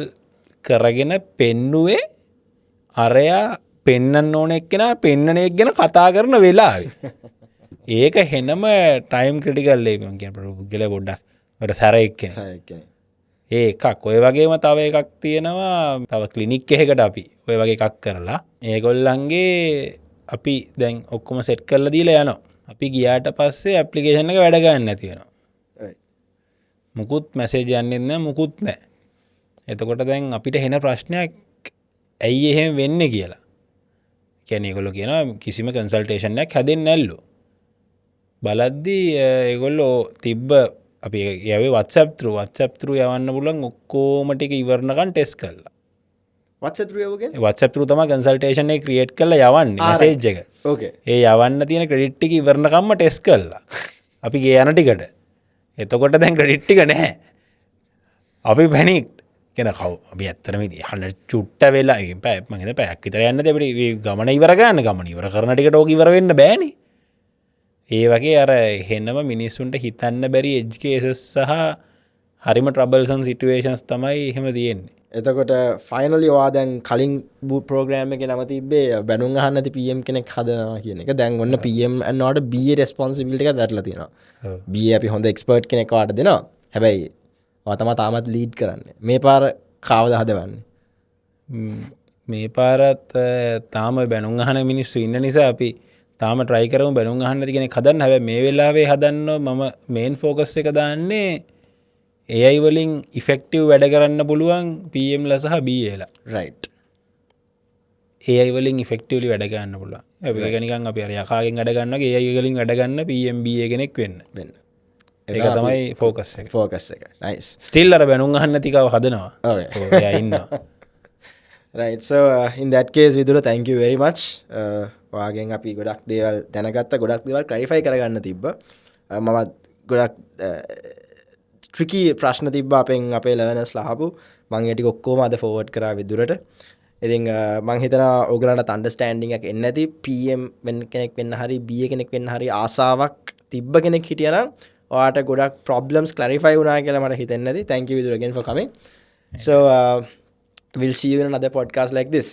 කරගෙන පෙන්නුවේ අරයා පෙන්න්න ඕන එක්කෙන පෙන්නනෙක් ගැන කතා කරන වෙලා ඒක හෙනම ටයිම් ක්‍රටිකල්ලේ කිය පුද්ගල බොඩ්ඩක් ට සැර එක්කෙන ඒ එකක් ඔය වගේම තව එකක් තියෙනවා තව කලිනික් එහෙකට අපි ඔය වගේ එකක් කරලා ඒගොල්ලන්ගේ අපි දැන් ඔක්කොම සෙට් කරල දීලා යනවා අපි ගියාට පස්සේ ඇප්ලිකේෂන් එක වැඩගන්න ඇතිවෙනවා මුකුත් මැසේජ් යන්නෙන්න මුකුත් නෑ එතකොට දැන් අපිට හෙන ප්‍රශ්නයක් ඇයි එහෙම වෙන්න කියලා කැනෙකොල කියන කිසිම කන්සල්ටේෂන්යක් හැදෙන් නැල්ලු බලද්දී ඒගොල්ලෝ තිබ්බ අපි යවේ වත්සප්තරු යවන්න පුලන් ඔක්කෝමටික ඉවරණකන් ටෙස් කරලා වත්සපරු තම කන්සල්ටේෂන ක්‍රියට් කල යවන්න සේජ්ජක ඒ යවන්න තියෙන ක්‍රඩිට්ටික ඉවරණකම්ම ටෙස් කරලා අපි ගේ යන ටිකට එතකොට දැන් ක්‍රඩිට්ටික නැහැ අපි පැනික් කෙන කව ඇත්තරම හන්න චුට්ට වෙලා පැත්මගෙන පැක් විතර යන්න දෙපට ගමන ඉවරගන්න ගමන ඉවර කරනටිකට ඕක ඉවරවෙන්න බෑනි ඒ වගේ අර හෙන්නම මිනිස්සුන්ට හිතන්න බැරි එජ්කේසස් සහ හරිම ට්‍රබල්සම් සිටුවේශන්ස් තමයි එහෙම තියෙන්නේ එතකොට ෆයිනලි වාදැන් කලින් බූ ප්‍රෝග්‍රෑම එක නම තිබේ බැනුම් අහන්නති PM කෙනෙක් හදනවා කියන එක දැන් ඔන්න PM නට බිය රෙස්පොන්සිබිලි එක දැරල තියෙනවා බිය අපි හොඳ එක්ස්පර්ට් කෙනෙක් වාට දෙනවා හැබැයි තම තාමත් ලීඩ් කරන්න මේ පාර කාවද හදවන්නේ මේ පාරත් තාම බැනුම් අහන මිනිස්සු ඉන්න නිසා අපි තාම ට්‍රයිකරම බැනුම් අහන්න තිගෙන හදන්න හැබ මේ වෙලාවේ හදන්න මම මේන් ෆෝකස් එක දාන්නේ ඒයි වලින් ඉෆෙක්ටව් වැඩ කරන්න පුළුවන් පම්ල සහ බීලා රයිට් ඒයි වලින් ෆෙක්ටවලි වැඩගන්න පුල ගනිකන් අප යකාගෙන් වැඩගන්නගේ ඒයිගලින් වැඩගන්න පම්බ කෙනෙක් වෙන්න ඒක තමයි ෆෝකස් එක ෆෝකස් එක නයිස් ස්ටිල් අර බැනුම් අහන්න තිකාව හදනවා ඉන්න ඉන් that case Vidura thank you very much වාගෙන් අපි ගොඩක් දේවල් දැනගත්ත ගොඩක් දේවල් ක්ලරිෆයි කරගන්න තිබ්බ මමත් ගොඩක් ට්‍රිකි ප්‍රශ්න තිබ්බ අපෙන් අපේ ලර්නස් ලහපු මං ඇටි ඔක්කෝම අද ෆෝවර්ඩ් කරා විදුරට ඉතින් මං හිතන ඕගලන්ට අන්ඩර්ස්ටෑන්ඩිං එක එන්න ඇති PM වෙන කෙනෙක් වෙන්න හරි බිය කෙනෙක් වෙන්න හරි ආසාවක් තිබ්බ කෙනෙක් හිටියනම් ඔයාට ගොඩක් ප්‍රොබ්ලම්ස් ක්ලරිෆයි වුණා කියලා මට හිතෙන්නේ නැති thank you Vidura again for coming so we'll see you in another podcast like this